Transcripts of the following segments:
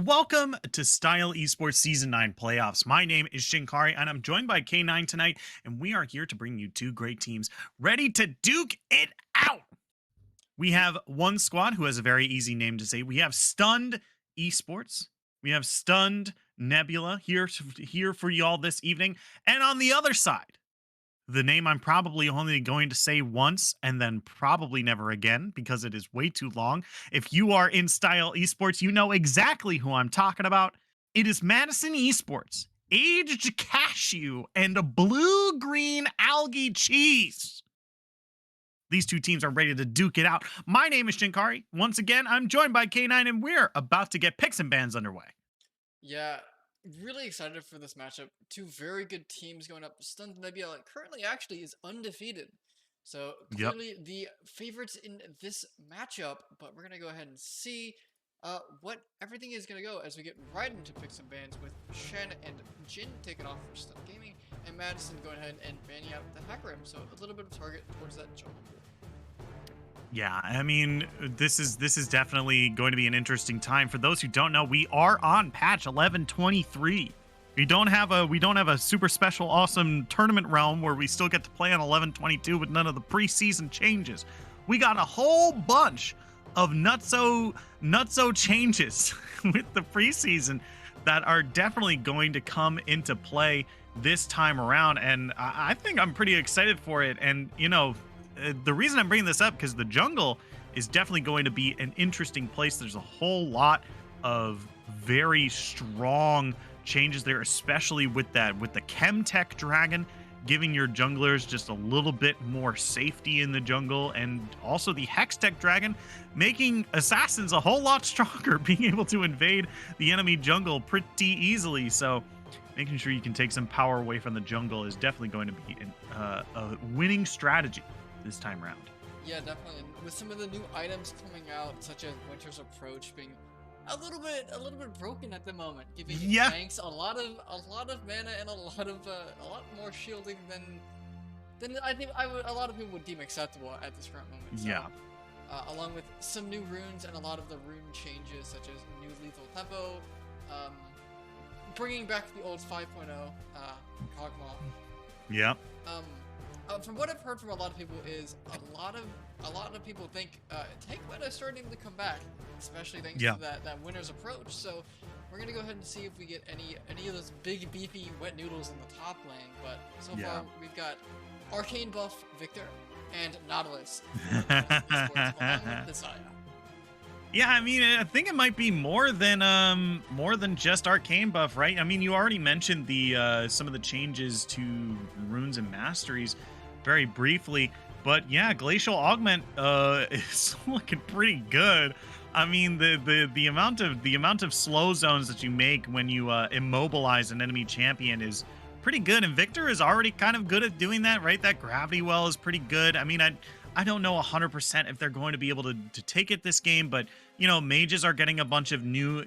welcome to Style Esports Season 9 playoffs. My name is Shinkari, and I'm joined by K9 tonight, and we are here to bring you two great teams ready to duke it out. We have one squad who has a very easy name to say. We have Stunned Esports. We have Stunned Nebula here for y'all this evening. And on the other side, the name I'm probably only going to say once and then probably never again because it is way too long. If you are in Style Esports, you know exactly who I'm talking about. It is Madison Esports, Aged Cashew, and a Blue Green Algae Cheese. These two teams are ready to duke it out. My name is Shinkari. Once again, I'm joined by K9, and we're about to get picks and bans underway. Yeah, really excited for this matchup. Two very good teams going up. Stunned Nebula currently actually is undefeated. So Yep. clearly the favorites in this matchup, but we're gonna go ahead and see what everything is gonna go as we get right into picks and bans with Shen and Jin taking off for Stun Gaming and Madison going ahead and banning out the Hacker M. So a little bit of target towards that jungle. Yeah, I mean, this is definitely going to be an interesting time. For those who don't know, we are on patch 1123. We don't have a super special awesome tournament realm where we still get to play on 1122 with none of the preseason changes. We got a whole bunch of nutso changes with the preseason that are definitely going to come into play this time around, and I think I'm pretty excited for it. And the reason I'm bringing this up because the jungle is definitely going to be an interesting place. There's a whole lot of very strong changes there, especially with the Chemtech Dragon, giving your junglers just a little bit more safety in the jungle, and also the Hextech Dragon making assassins a whole lot stronger, being able to invade the enemy jungle pretty easily. So making sure you can take some power away from the jungle is definitely going to be a winning strategy this time around. Yeah, definitely. And with some of the new items coming out, such as Winter's Approach being a little bit broken at the moment, giving tanks a lot of mana and a lot more shielding than I think a lot of people would deem acceptable at this current moment. So, along with some new runes and a lot of the rune changes, such as new lethal tempo, bringing back the old 5.0 Kog'Maw. Yeah. From what I've heard from a lot of people is a lot of people think tank meta is starting to come back, especially thanks to that Winter's Approach. So we're gonna go ahead and see if we get any of those big beefy wet noodles in the top lane. But so far we've got Arcane buff Victor and Nautilus. Yeah, I mean, I think it might be more than just Arcane buff, right? I mean, you already mentioned the some of the changes to runes and masteries very briefly, but yeah, Glacial Augment is looking pretty good. I mean, the amount of slow zones that you make when you immobilize an enemy champion is pretty good, and Victor is already kind of good at doing that, right? That gravity well is pretty good. I mean, I don't know 100% if they're going to be able to take it this game, but mages are getting a bunch of new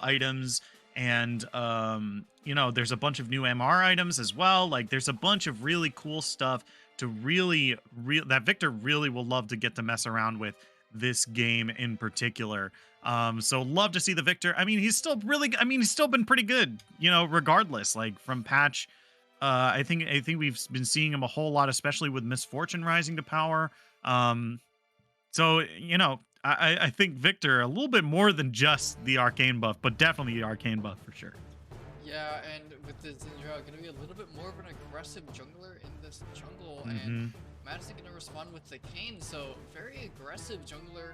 items, and there's a bunch of new MR items as well. Like, there's a bunch of really cool stuff to that Victor really will love to get to mess around with this game in particular. So love to see the Victor. I mean, he's still been pretty good, regardless, like from patch. I think we've been seeing him a whole lot, especially with Misfortune rising to power. So I think Victor a little bit more than just the arcane buff, but definitely the arcane buff for sure. Yeah, and with the Zinjao gonna be a little bit more of an aggressive jungler in this jungle, and Madison gonna respond with the Kayn, so very aggressive jungler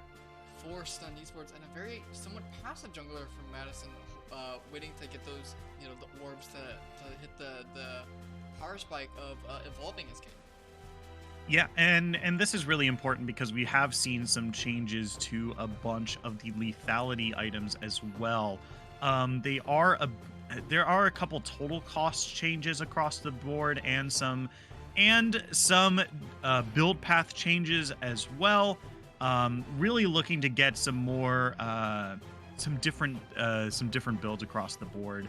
for Stunned Esports, and a very somewhat passive jungler from Madison, waiting to get those, the orbs to hit the power spike of evolving his Kayn. Yeah, and this is really important because we have seen some changes to a bunch of the lethality items as well. There are a couple total cost changes across the board, and some build path changes as well. Really looking to get some more some different builds across the board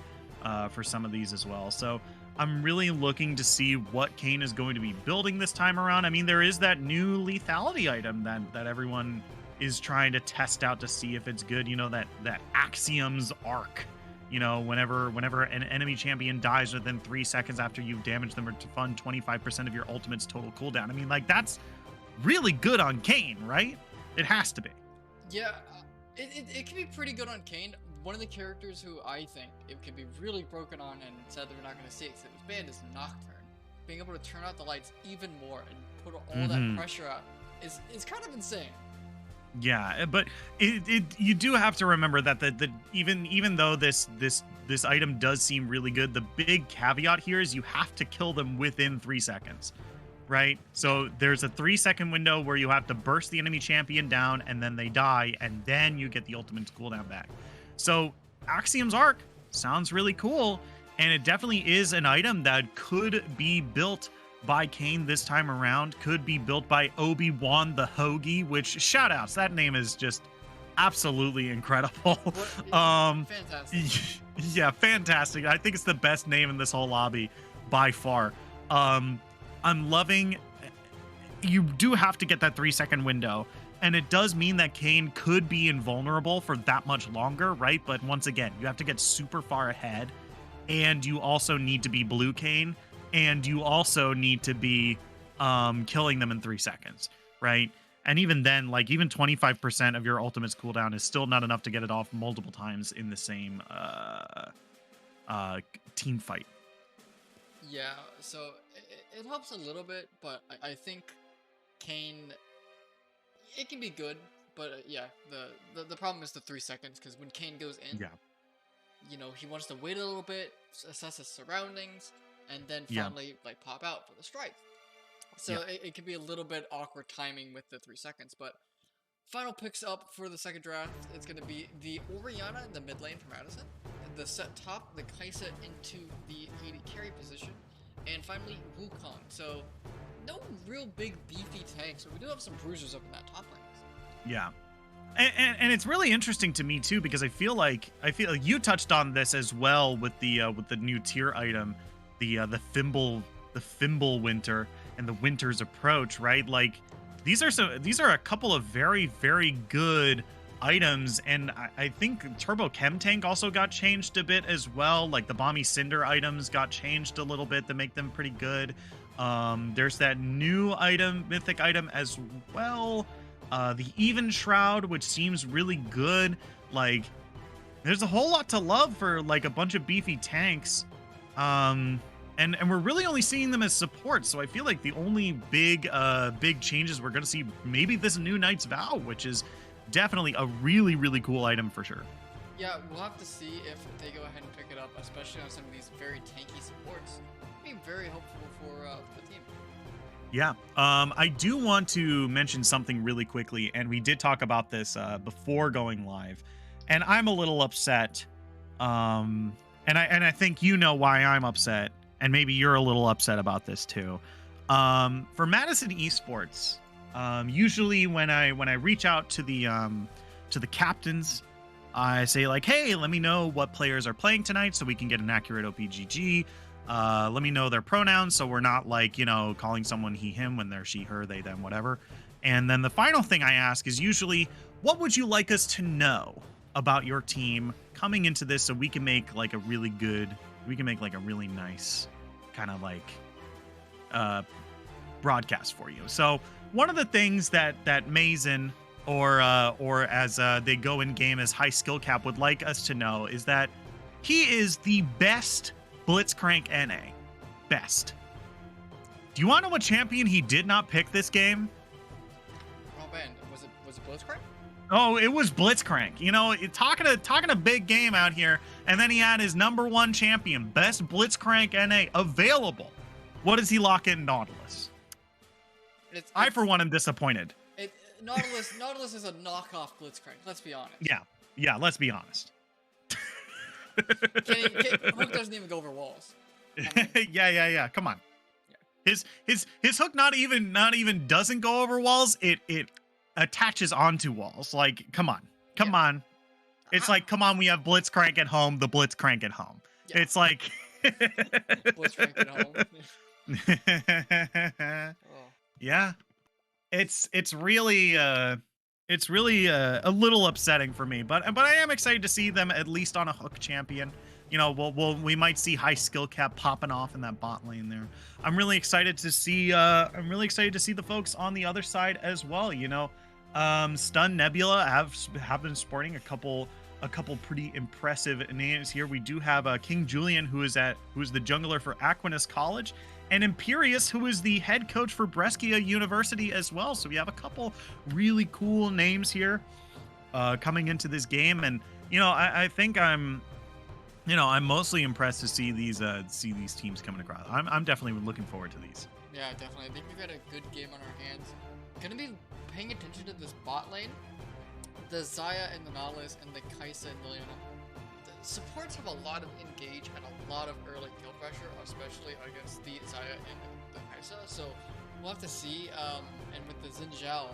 for some of these as well. So I'm really looking to see what Kayn is going to be building this time around. I mean, there is that new lethality item that everyone is trying to test out to see if it's good. You know, that Axiom's arc. You know, whenever an enemy champion dies within 3 seconds after you've damaged them, or to fund 25% of your ultimate's total cooldown. I mean, like, that's really good on Kayn, right? It has to be. Yeah, it can be pretty good on Kayn. One of the characters who I think it can be really broken on, and sadly we're not going to see it because it was banned, is Nocturne. Being able to turn out the lights even more and put all that pressure out is kind of insane. Yeah, but you do have to remember that even though this item does seem really good, the big caveat here is you have to kill them within 3 seconds, right? So there's a 3-second window where you have to burst the enemy champion down, and then they die, and then you get the ultimate cooldown back. So Axiom's Arc sounds really cool, and it definitely is an item that could be built by Kayn this time around, could be built by Obi-Wan the Hoagie, which, shout outs, that name is just absolutely incredible. Fantastic. Yeah, fantastic. I think it's the best name in this whole lobby by far. I'm loving, you do have to get that 3-second window, and it does mean that Kayn could be invulnerable for that much longer, right? But once again, you have to get super far ahead, and you also need to be blue Kayn, and you also need to be killing them in 3 seconds, right? And even then, like, even 25% of your ultimate's cooldown is still not enough to get it off multiple times in the same team fight. Yeah, so it helps a little bit, but I think Kayn, it can be good, but yeah, the problem is the 3 seconds, because when Kayn goes in, you know, he wants to wait a little bit, assess his surroundings, and then finally like pop out for the strike. So it can be a little bit awkward timing with the 3 seconds. But final picks up for the second draft, it's going to be the Orianna in the mid lane from Addison, the set top, the Kai'Sa into the AD carry position, and finally Wukong. So no real big beefy tanks, but we do have some bruisers up in that top lane. Yeah. And it's really interesting to me too, because I feel like you touched on this as well with the new tier item, the Thimble Winter and the Winter's Approach, right? Like, these are a couple of very, very good items, and I think Turbo Chem Tank also got changed a bit as well. Like, the Bomby Cinder items got changed a little bit to make them pretty good. There's that new item, mythic item as well. The Even Shroud, which seems really good. Like, there's a whole lot to love for, like, a bunch of beefy tanks. And we're really only seeing them as support, so I feel like the only big changes we're gonna see, maybe this new Knight's Vow, which is definitely a really, really cool item for sure. Yeah, we'll have to see if they go ahead and pick it up, especially on some of these very tanky supports. It'll be very helpful for the team. Yeah, I do want to mention something really quickly, and we did talk about this before going live, and I'm a little upset. And I think you know why I'm upset, and maybe you're a little upset about this too. For Madison Esports, usually when I reach out to the captains, I say like, hey, let me know what players are playing tonight so we can get an accurate OPGG. Let me know their pronouns so we're not, like, you know, calling someone he, him when they're she, her, they, them, whatever. And then the final thing I ask is usually, what would you like us to know about your team coming into this so we can make like a really nice kind of like broadcast for you. So one of the things that Mazen or as they go in game as High Skill Cap would like us to know is that he is the best Blitzcrank NA. Best. Do you want to know what champion he did not pick this game? Oh man, was it Blitzcrank? Oh, it was Blitzcrank. You know, talking a big game out here, and then he had his #1 champion, best Blitzcrank NA available. What does he lock in? Nautilus. I, for one, am disappointed. Nautilus is a knockoff Blitzcrank. Let's be honest. Yeah. Let's be honest. Hook doesn't even go over walls. I mean, yeah. Come on. Yeah. His hook not even doesn't go over walls. It attaches onto walls. Like, come on. It's like, come on, we have Blitzcrank at home, the Blitzcrank at home. Yeah. It's like Blitzcrank at home. Yeah. It's really It's really a little upsetting for me, but I am excited to see them at least on a hook champion. You know, we might see high skill cap popping off in that bot lane there. I'm really excited to see. I'm really excited to see the folks on the other side as well. You know, Stun Nebula have been sporting a couple pretty impressive names here. We do have King Julian, who is the jungler for Aquinas College, and Imperius, who is the head coach for Brescia University as well. So we have a couple really cool names here coming into this game, and you know, I think I'm mostly impressed to see these teams coming across. I'm definitely looking forward to these. Yeah, definitely. I think we've got a good game on our hands. Gonna be paying attention to this bot lane. The Xayah and the Nautilus and the Kai'Sa and the Leona. The supports have a lot of engage and a lot of early kill pressure, especially against the Xayah and the Kai'Sa. So we'll have to see. And with the Xin Zhao,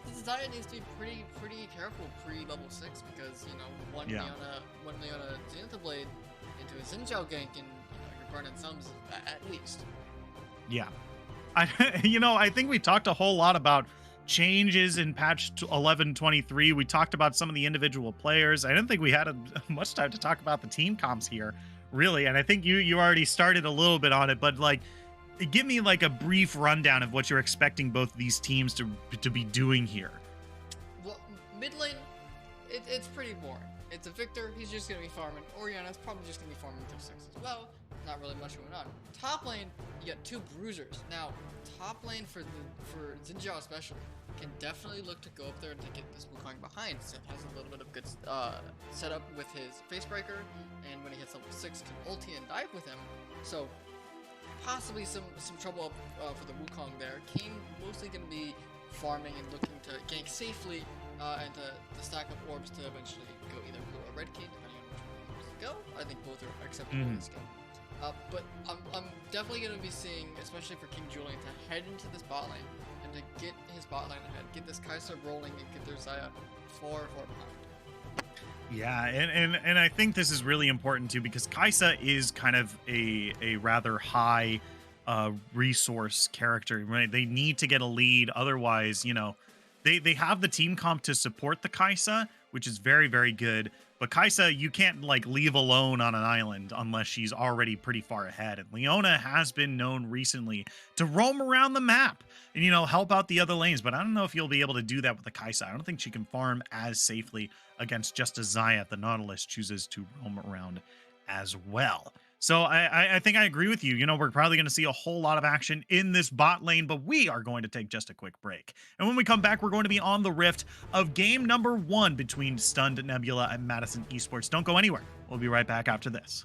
the Xayah needs to be pretty careful pre-level 6 because, you know, one Leona Zenitha Blade into a Xin Zhao gank and, you know, you're burning thumbs at least. Yeah. I think we talked a whole lot about changes in patch 11.23. We talked about some of the individual players. I didn't think we had much time to talk about the team comps here, really. And I think you already started a little bit on it, but like, give me like a brief rundown of what you're expecting both these teams to be doing here. Well, mid lane, it's pretty boring. It's a Victor, he's just going to be farming. Orianna's probably just going to be farming till 6 as well. Not really much going on. Top lane, you got 2 bruisers. Now, top lane for Xin Zhao especially can definitely look to go up there and to get this Wukong behind. So it has a little bit of good setup with his Facebreaker, and when he hits level 6 can ulti and dive with him. So possibly some trouble for the Wukong there. King mostly going to be farming and looking to gank safely and to stack up orbs to eventually go either blue or red King, depending on which one he wants to go. I think both are acceptable in this game. But I'm definitely going to be seeing, especially for King Julian, to head into this bot lane and to get his bot lane ahead, get this Kai'Sa rolling, and get their Xayah far behind. Yeah, and I think this is really important too because Kai'Sa is kind of a rather high resource character, right? They need to get a lead, otherwise, you know, they have the team comp to support the Kai'Sa, which is very, very good. But Kai'Sa, you can't like leave alone on an island unless she's already pretty far ahead. And Leona has been known recently to roam around the map and, you know, help out the other lanes. But I don't know if you'll be able to do that with the Kai'Sa. I don't think she can farm as safely against just a Xayah. The Nautilus chooses to roam around as well. So I think I agree with you. You know, we're probably going to see a whole lot of action in this bot lane, but we are going to take just a quick break. And when we come back, we're going to be on the rift of game number 1 between Stunned Nebula and Madison Esports. Don't go anywhere. We'll be right back after this.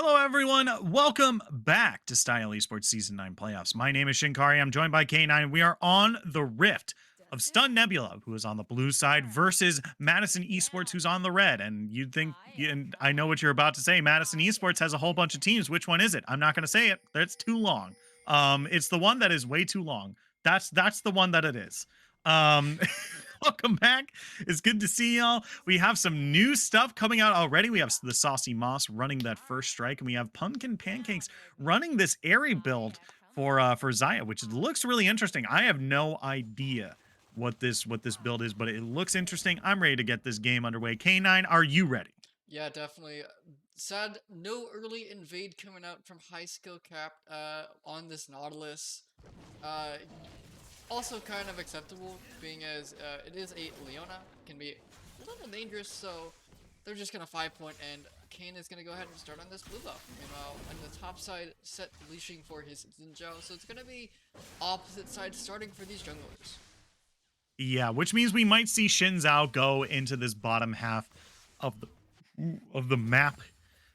Hello, everyone. Welcome back to Style Esports Season 9 Playoffs. My name is Shinkari. I'm joined by K9. We are on the Rift of Stun Nebula, who is on the blue side, versus Madison Esports, who's on the red. And you'd think, and I know what you're about to say, Madison Esports has a whole bunch of teams. Which one is it? I'm not going to say it. That's too long. It's the one that is way too long. That's the one that it is. Welcome back. It's good to see y'all. We have some new stuff coming out already. We have the Saucy Moss running that first strike, and we have Pumpkin Pancakes running this airy build for Xayah, which looks really interesting. I have no idea what this build is, but it looks interesting. I'm ready to get this game underway. K9, are you ready? Yeah, definitely. Sad, no early invade coming out from high skill cap on this Nautilus. Also kind of acceptable, being as it is a Leona, can be a little dangerous, so they're just gonna 5-point, and Kane is gonna go ahead and start on this blue buff. Meanwhile, on the top side, set leashing for his Zinzhou, so it's gonna be opposite side starting for these junglers. Yeah, which means we might see Xin Zhao go into this bottom half of the map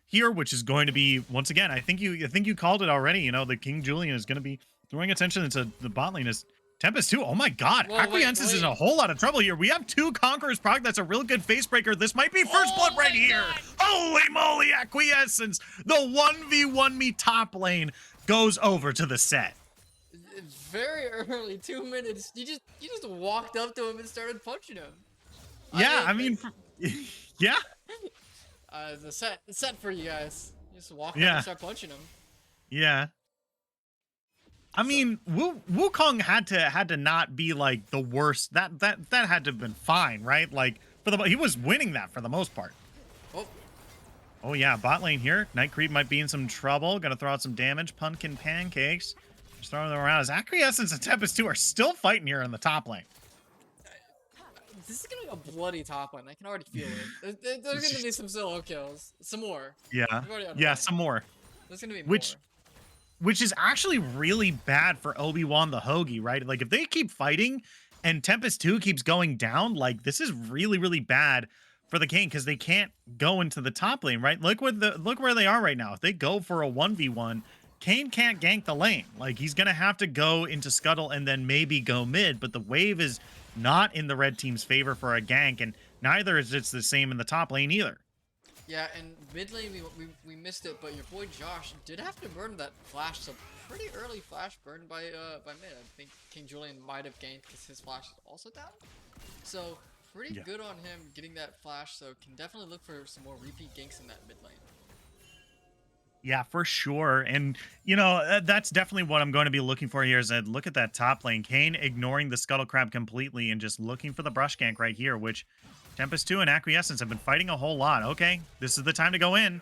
here, which is going to be, once again, I think you called it already. You know, the King Julian is going to be throwing attention into the bot lane as Tempest too. Oh my God, Whoa, Acquiescence is in a whole lot of trouble here. We have two Conquerors proc. That's a real good face breaker. This might be first blood right here. God. Holy moly, Acquiescence! The 1v1 me top lane goes over to the set. Very early, 2 minutes. You just walked up to him and started punching him. Yeah, yeah. The set for you guys. You just walk up and start punching him. Yeah. I mean, Wukong had to not be like the worst. That had to have been fine, right? Like he was winning that for the most part. Oh yeah, bot lane here. Night Creep might be in some trouble. Gonna throw out some damage. Pumpkin Pancakes. Just throwing them around as Acquiescence and Tempest 2 are still fighting here in the top lane. This is gonna be a bloody top lane. I can already feel it. There's gonna be some solo kills. Some more. Yeah, some more. There's gonna be more. Which is actually really bad for Obi-Wan the Hoagie, right? Like, if they keep fighting and Tempest 2 keeps going down, like, this is really, really bad for the King because they can't go into the top lane, right? Look where they are right now. If they go for a 1v1, Kane can't gank the lane. Like, he's going to have to go into Scuttle and then maybe go mid, but the wave is not in the red team's favor for a gank, and neither is it's the same in the top lane either. Yeah, and mid lane we missed it, but your boy Josh did have to burn that flash, so pretty early flash burned by mid. I think King Julian might have ganked because his flash is also down. So pretty good on him getting that flash, so can definitely look for some more repeat ganks in that mid lane. Yeah, for sure. And, you know, that's definitely what I'm going to be looking for here is that look at that top lane. Kane ignoring the Scuttle Crab completely and just looking for the brush gank right here, which Tempest 2 and Acquiescence have been fighting a whole lot. Okay, this is the time to go in.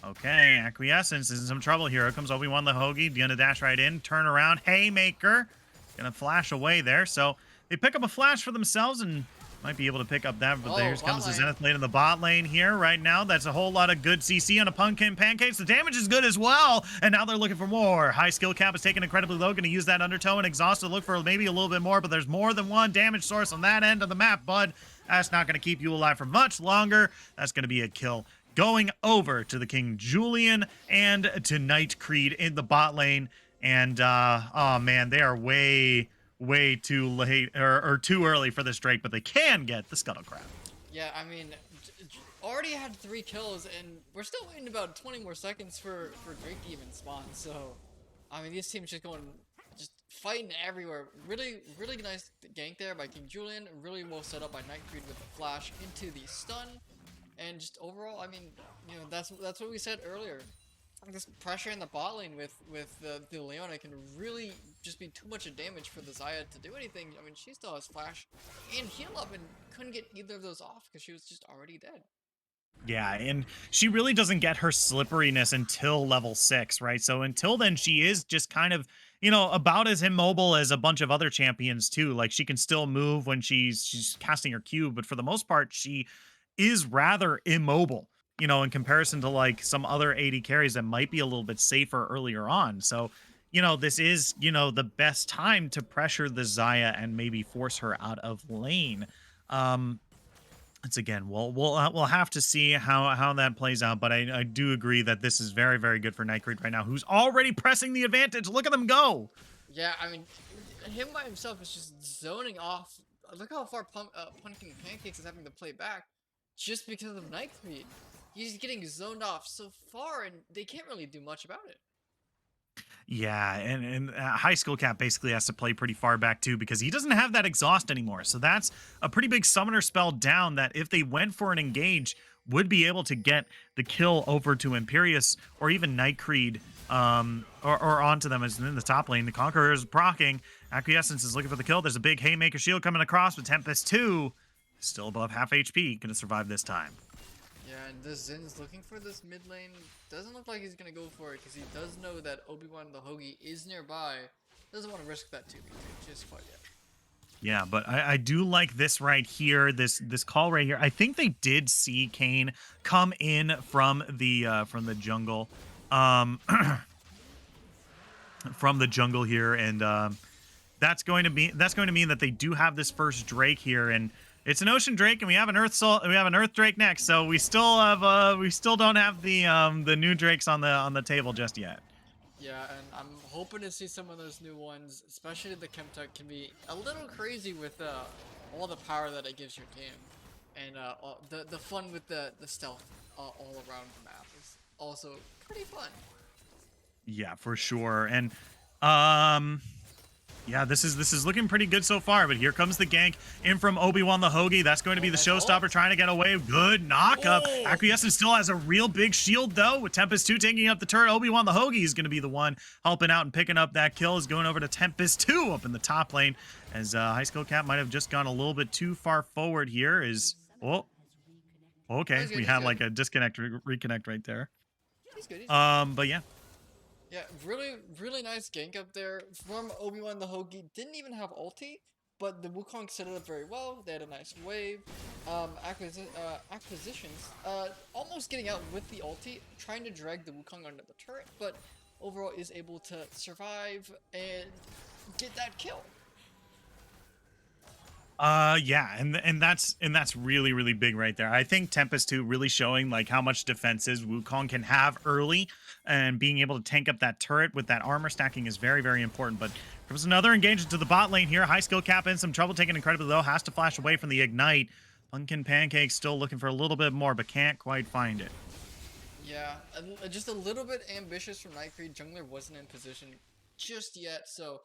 Okay, Acquiescence is in some trouble here. Here comes Obi-Wan the Hoagie. Gonna dash right in, turn around, Haymaker. Gonna flash away there. So they pick up a flash for themselves and might be able to pick up that, but here comes the Zenith lane in the bot lane here right now. That's a whole lot of good CC on a Pumpkin Pancakes. The damage is good as well, and now they're looking for more. High skill cap is taken incredibly low. Going to use that Undertow and Exhaust to look for maybe a little bit more, but there's more than one damage source on that end of the map, bud. That's not going to keep you alive for much longer. That's going to be a kill going over to the King Julian and to Night Creed in the bot lane. And, oh man, they are way too late or too early for this Drake, but they can get the Scuttle Crab. Yeah, I mean, already had 3 kills, and we're still waiting about 20 more seconds for Drake to even spawn. So, I mean, these teams just fighting everywhere. Really nice gank there by King Julian. Really well set up by Night Creed with the flash into the stun, and just overall, I mean, you know, that's what we said earlier. This pressure in the bot lane with the Leona can really just be too much of damage for the Xayah to do anything. I mean, she still has flash and heal up and couldn't get either of those off because she was just already dead. Yeah, and she really doesn't get her slipperiness until level 6, right? So until then, she is just kind of, you know, about as immobile as a bunch of other champions too. Like, she can still move when she's casting her Q, but for the most part, she is rather immobile, you know, in comparison to like some other AD carries that might be a little bit safer earlier on. So, you know, this is, you know, the best time to pressure the Xayah and maybe force her out of lane. It's again, we'll have to see how that plays out, but I do agree that this is very, very good for Nightcreed right now, who's already pressing the advantage. Look at them go. Yeah, I mean, him by himself is just zoning off. Look how far Pumpkin Pancakes is having to play back just because of Nightcreed. He's getting zoned off so far, and they can't really do much about it. Yeah, and High School Cat basically has to play pretty far back too because he doesn't have that exhaust anymore. So that's a pretty big summoner spell down that if they went for an engage would be able to get the kill over to Imperius or even Nightcreed or onto them as in the top lane. The Conqueror is proccing. Acquiescence is looking for the kill. There's a big Haymaker shield coming across with Tempest 2. Still above half HP. Gonna survive this time. Yeah, and this Zin's looking for this mid lane. Doesn't look like he's gonna go for it because he does know that Obi-Wan the Hoagie is nearby. Doesn't want to risk that 2v2 just quite yet. Yeah, but I do like this right here, this call right here. I think they did see Kane come in from the jungle, from the jungle here, and that's going to mean that they do have this first Drake here, and it's an Ocean Drake, and we have an Earth Drake next, so we still don't have the new Drakes on the table just yet. Yeah, and I'm hoping to see some of those new ones, especially the Chemtech can be a little crazy with all the power that it gives your team, and the fun with the stealth all around the map is also pretty fun. Yeah, for sure, and yeah, this is looking pretty good so far, but here comes the gank in from Obi-Wan the Hoagie. That's going to be the showstopper trying to get away. Good knock-up. Oh. Acquiescence still has a real big shield, though, with Tempest 2 taking up the turret. Obi-Wan the Hoagie is going to be the one helping out and picking up that kill. Is going over to Tempest 2 up in the top lane, as High School Cat might have just gone a little bit too far forward here. Oh, okay. We had like a disconnect, reconnect right there. He's good. But yeah. Yeah, really nice gank up there from Obi-Wan the Hoagie. Didn't even have ulti, but the Wukong set it up very well. They had a nice wave. Acquisitions, almost getting out with the ulti, trying to drag the Wukong under the turret, but overall is able to survive and get that kill. Yeah, and that's really, really big right there. I think Tempest 2 really showing like how much defenses Wukong can have early, and being able to tank up that turret with that armor stacking is very, very important. But there was another engagement to the bot lane here. High Skill Cap in some trouble, taking incredibly low, has to flash away from the ignite. Pumpkin Pancake still looking for a little bit more, but can't quite find it. Yeah, just a little bit ambitious from Nightcreed. Jungler wasn't in position just yet, so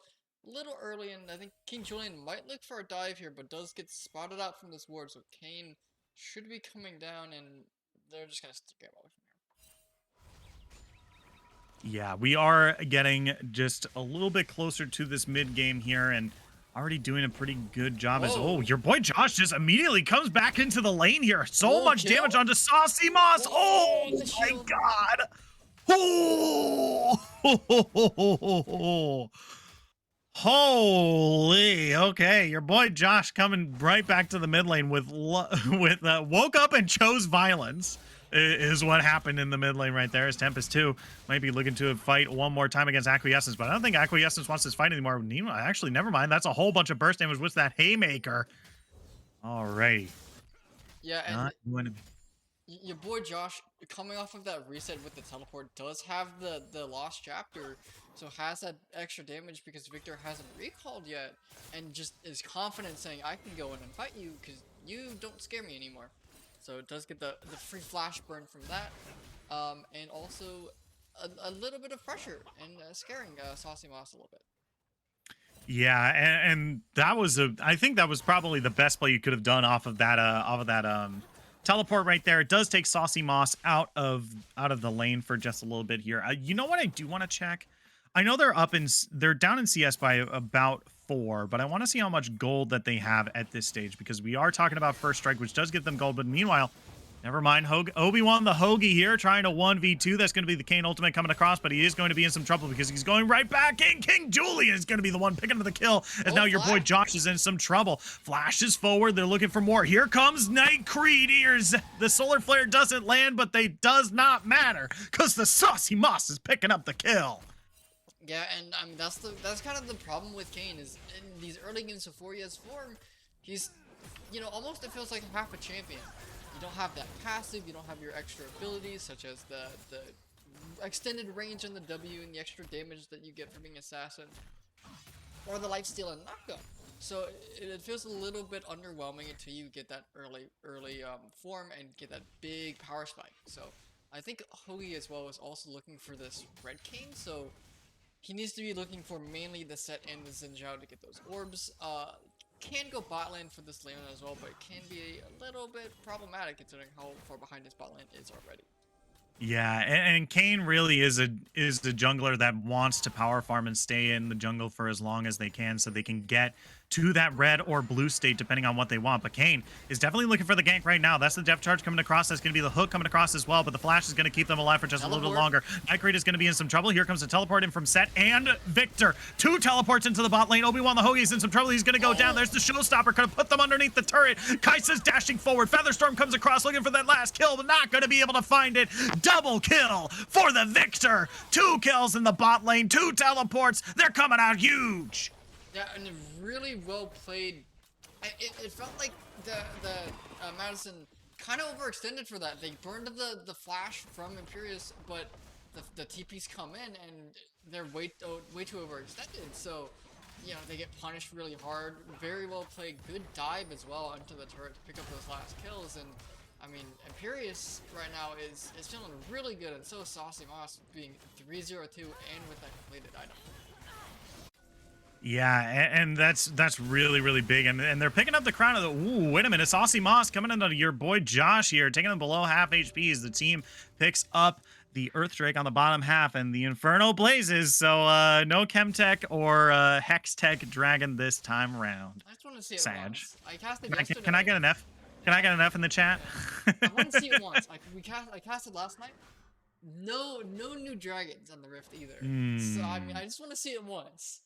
little early, and I think King Julian might look for a dive here, but does get spotted out from this ward, so Kane should be coming down, and they're just gonna stick him away from here. Yeah, we are getting just a little bit closer to this mid game here, and already doing a pretty good job. As your boy Josh just immediately comes back into the lane here. So much damage onto Saucy Moss. Oh my god. Oh. Holy, okay, your boy Josh coming right back to the mid lane with woke up and chose violence is what happened in the mid lane right there. As Tempest 2 might be looking to fight one more time against Acquiescence, but I don't think Acquiescence wants this fight anymore. Actually, never mind. That's a whole bunch of burst damage with that Haymaker. Alrighty. Yeah, and your boy Josh, coming off of that reset with the teleport, does have the lost chapter, so has that extra damage because Victor hasn't recalled yet, and just is confident saying, I can go in and fight you because you don't scare me anymore. So it does get the free flash burn from that, and also a little bit of pressure and scaring Saucy Moss a little bit. Yeah, and that was I think that was probably the best play you could have done off of that teleport right there. It does take Saucy Moss out of the lane for just a little bit here. You know what I do want to check? I know they're down in CS by about 4, but I want to see how much gold that they have at this stage, because we are talking about first strike, which does get them gold. But meanwhile, never mind. Obi-Wan the Hoagie here trying to 1v2. That's going to be the Kane ultimate coming across, but he is going to be in some trouble because he's going right back in. King Julian is going to be the one picking up the kill, as now your boy Josh is in some trouble. Flashes forward. They're looking for more. Here comes Nightcreed. Here's the solar flare doesn't land, but they does not matter because the Saucy Moss is picking up the kill. Yeah, and that's kind of the problem with Kane is in these early games before he has form, he's you know, almost it feels like half a champion. You don't have that passive, you don't have your extra abilities, such as the extended range on the W and the extra damage that you get from being assassin, or the lifesteal and knockup. So it feels a little bit underwhelming until you get that early form and get that big power spike. So I think Hoagie as well is also looking for this red cane, so he needs to be looking for mainly the set and the Zinjao to get those orbs. Can go bot lane for this Leona as well, but it can be a little bit problematic considering how far behind his bot lane is already. Yeah, and Kane really is the jungler that wants to power farm and stay in the jungle for as long as they can so they can get to that red or blue state depending on what they want. But Kane is definitely looking for the gank right now. That's the depth charge coming across. That's going to be the hook coming across as well, but the flash is going to keep them alive for just a little bit longer. Nightcrate is going to be in some trouble. Here comes the teleport in from Set and Victor. 2 teleports into the bot lane. Obi-Wan the Hoagie's in some trouble. He's going to go down. There's the showstopper. Going to put them underneath the turret. Kai'Sa's dashing forward. Featherstorm comes across looking for that last kill, but not going to be able to find it. Double kill for the Victor. 2 kills in the bot lane. 2 teleports. They're coming out huge. Yeah, and really well played. It felt like the Madison kind of overextended for that. They burned the flash from Imperius, but the TPs come in and they're way too overextended. So, you know, they get punished really hard. Very well played. Good dive as well onto the turret to pick up those last kills. And I mean, Imperius right now is feeling really good, and so Saucy Moss being 3-0-2 and with that completed item. Yeah, and that's really, really big. And they're picking up the crown of the... Ooh, wait a minute. Saucy Moss coming into your boy Josh here, taking them below half HP as the team picks up the Earth Drake on the bottom half and the Inferno blazes. So no Chemtech or Hextech Dragon this time around. I just want to see it Sag. once. I cast it yesterday. Can I get an F? Can I get an F in the chat? I want to see it once. I cast it last night. No new dragons on the Rift either. So I mean, I just want to see it once.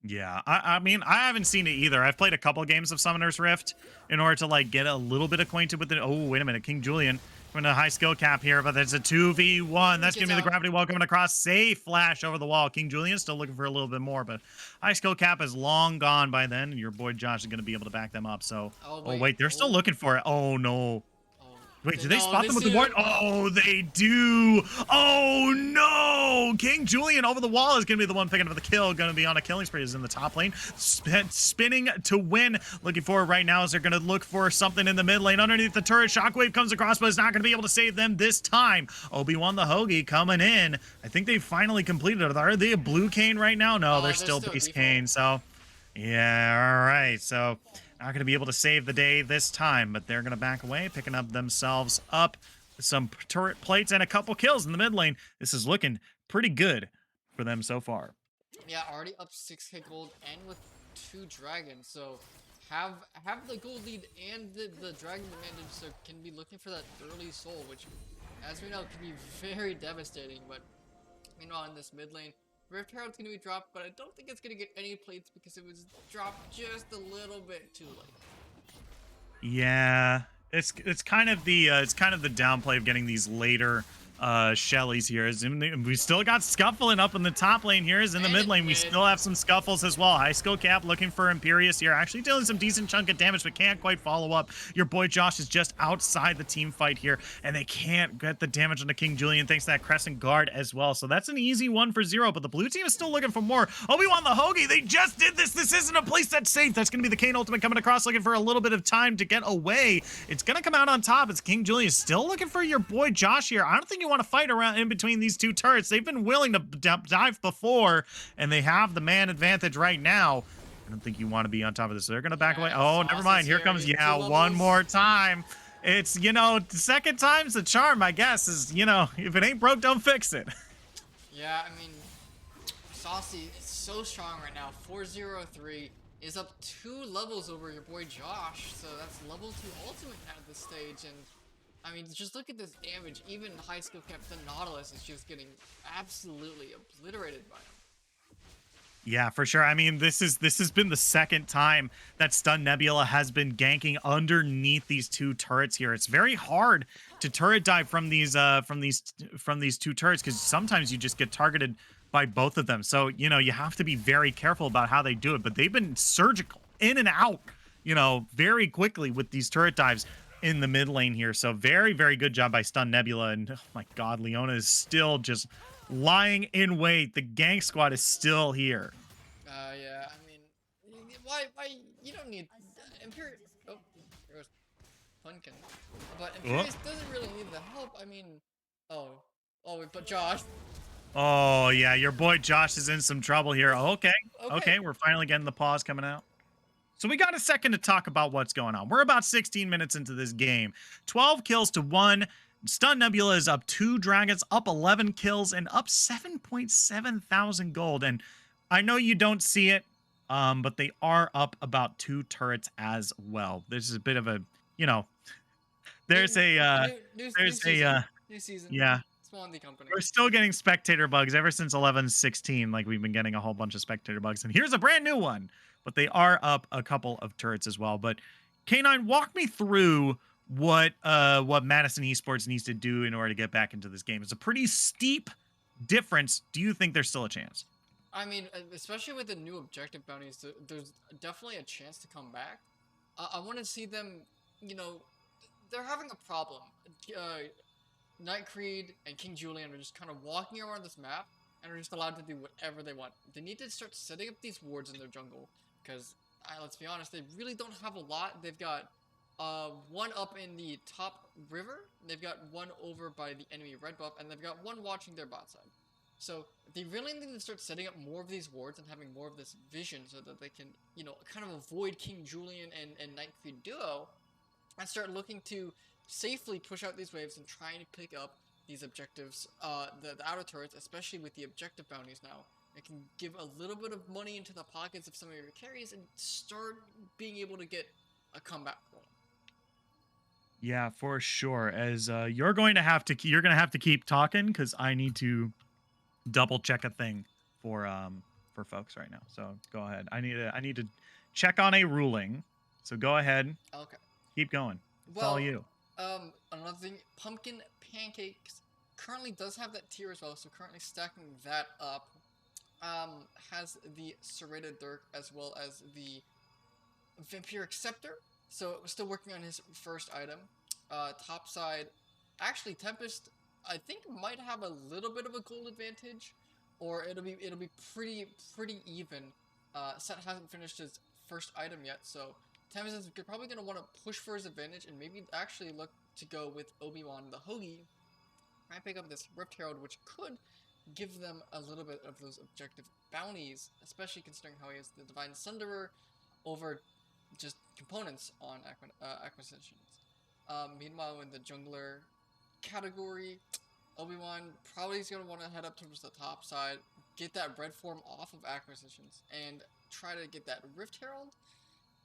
Yeah, I mean, I haven't seen it either. I've played a couple games of Summoner's Rift in order to, like, get a little bit acquainted with it. Oh, wait a minute. King Julian going to high skill cap here, but there's a 2v1. That's going to be the gravity wall coming across. Safe flash over the wall. King Julian still looking for a little bit more, but high skill cap is long gone by then, and your boy Josh is going to be able to back them up. So, oh, wait, they're still looking for it. Oh, no. Wait, did they spot them with the ward? Oh, they do. Oh, no. King Julian over the wall is going to be the one picking up the kill. Going to be on a killing spree. Is in the top lane. Spinning to win. Looking for it right now as they're going to look for something in the mid lane. Underneath the turret, Shockwave comes across, but it's not going to be able to save them this time. Obi-Wan the Hoagie coming in. I think they finally completed it. Are they a blue cane right now? No, they're still base cane. So, yeah, all right. So... not going to be able to save the day this time, but they're going to back away, picking up themselves up some turret plates and a couple kills in the mid lane. This is looking pretty good for them so far. Yeah, already up 6k gold and with 2 dragons, so have the gold lead and the dragon advantage, so can be looking for that early soul, which, as we know, can be very devastating. But meanwhile, in this mid lane, Rift Herald's going to be dropped, but I don't think it's going to get any plates because it was dropped just a little bit too late. Yeah, it's kind of the downplay of getting these later Shellies here. We still got Scuffling up in the top lane here. Is in the mid lane. We still have some Scuffles as well. High skill cap looking for Imperius here. Actually dealing some decent chunk of damage, but can't quite follow up. Your boy Josh is just outside the team fight here, and they can't get the damage on the King Julian thanks to that Crescent Guard as well. So that's an easy 1 for 0, but the blue team is still looking for more. Obi-Wan the Hoagie, they just did this. This isn't a place that's safe. That's going to be the Kane ultimate coming across, looking for a little bit of time to get away. It's going to come out on top. It's King Julian still looking for your boy Josh here. I don't think you want to fight around in between these 2 turrets. They've been willing to dive before, and they have the man advantage right now. I don't think you want to be on top of this. They're going to back away. Oh, never mind. Here comes, one more time. It's, you know, second time's the charm, I guess, is, you know, if it ain't broke, don't fix it. Yeah, I mean, Saucy is so strong right now. 403 is up 2 levels over your boy Josh, so that's level 2 ultimate at this stage. And I mean, just look at this damage. Even high skill cap, the Nautilus is just getting absolutely obliterated by him. Yeah, for sure. I mean, this has been the second time that Stun Nebula has been ganking underneath these 2 turrets here. It's very hard to turret dive from these 2 turrets because sometimes you just get targeted by both of them. So, you know, you have to be very careful about how they do it. But they've been surgical in and out you know, very quickly with these turret dives in the mid lane here. So very, very good job by Stun Nebula. And oh my God, Leona is still just lying in wait. The gank squad is still here. Yeah. I mean, why? You don't need Imperius. Oh, there was Punkin. But Oh, Imperius doesn't really need the help. I mean, oh, but Josh. oh yeah, your boy Josh is in some trouble here. Okay, Okay. okay, we're finally getting the pause coming out. So we got a second to talk about what's going on. We're about 16 minutes into this game. 12 kills to 1. Stun Nebula is up 2 dragons, up 11 kills, and up 7.7 thousand gold. And I know you don't see it, but they are up about 2 turrets as well. This is a bit of a, you know, there's a, New there's a, season. New season. yeah. Small indie company. We're still getting spectator bugs ever since 11.16. Like, we've been getting a whole bunch of spectator bugs. And here's a brand new one. But they are up a couple of turrets as well. But K9, walk me through what Madison Esports needs to do in order to get back into this game. It's a pretty steep difference. Do you think there's still a chance? I mean, especially with the new objective bounties, there's definitely a chance to come back. I want to see them, you know, they're having a problem. Night Creed and King Julian are just kind of walking around this map and are just allowed to do whatever they want. They need to start setting up these wards in their jungle because, let's be honest, they really don't have a lot. They've got one up in the top river, they've got one over by the enemy red buff, and they've got one watching their bot side. So they really need to start setting up more of these wards and having more of this vision so that they can, you know, kind of avoid King Julian and Night Creed duo and start looking to safely push out these waves and trying to pick up these objectives, the outer turrets, especially with the objective bounties now. It can give a little bit of money into the pockets of some of your carries and start being able to get a comeback going. Yeah, for sure. As you're going to have to keep talking because I need to double check a thing for folks right now. So go ahead. I need to check on a ruling. So go ahead. Okay. Keep going. It's Well, all you. Another thing, Pumpkin Pancakes currently does have that tier as well, so currently stacking that up. Has the Serrated Dirk as well as the Vampiric Scepter, so still working on his first item. Top side, actually Tempest, I think might have a little bit of a gold advantage, or it'll be pretty even. Set hasn't finished his first item yet, so Tempest is probably going to want to push for his advantage and maybe actually look to go with Obi-Wan the Hoagie. I pick up this Rift Herald, which could give them a little bit of those objective bounties, especially considering how he has the Divine Sunderer over just components on acquisitions. Meanwhile, in the jungler category, Obi-Wan probably is going to want to head up towards the top side, get that red form off of acquisitions, and try to get that Rift Herald.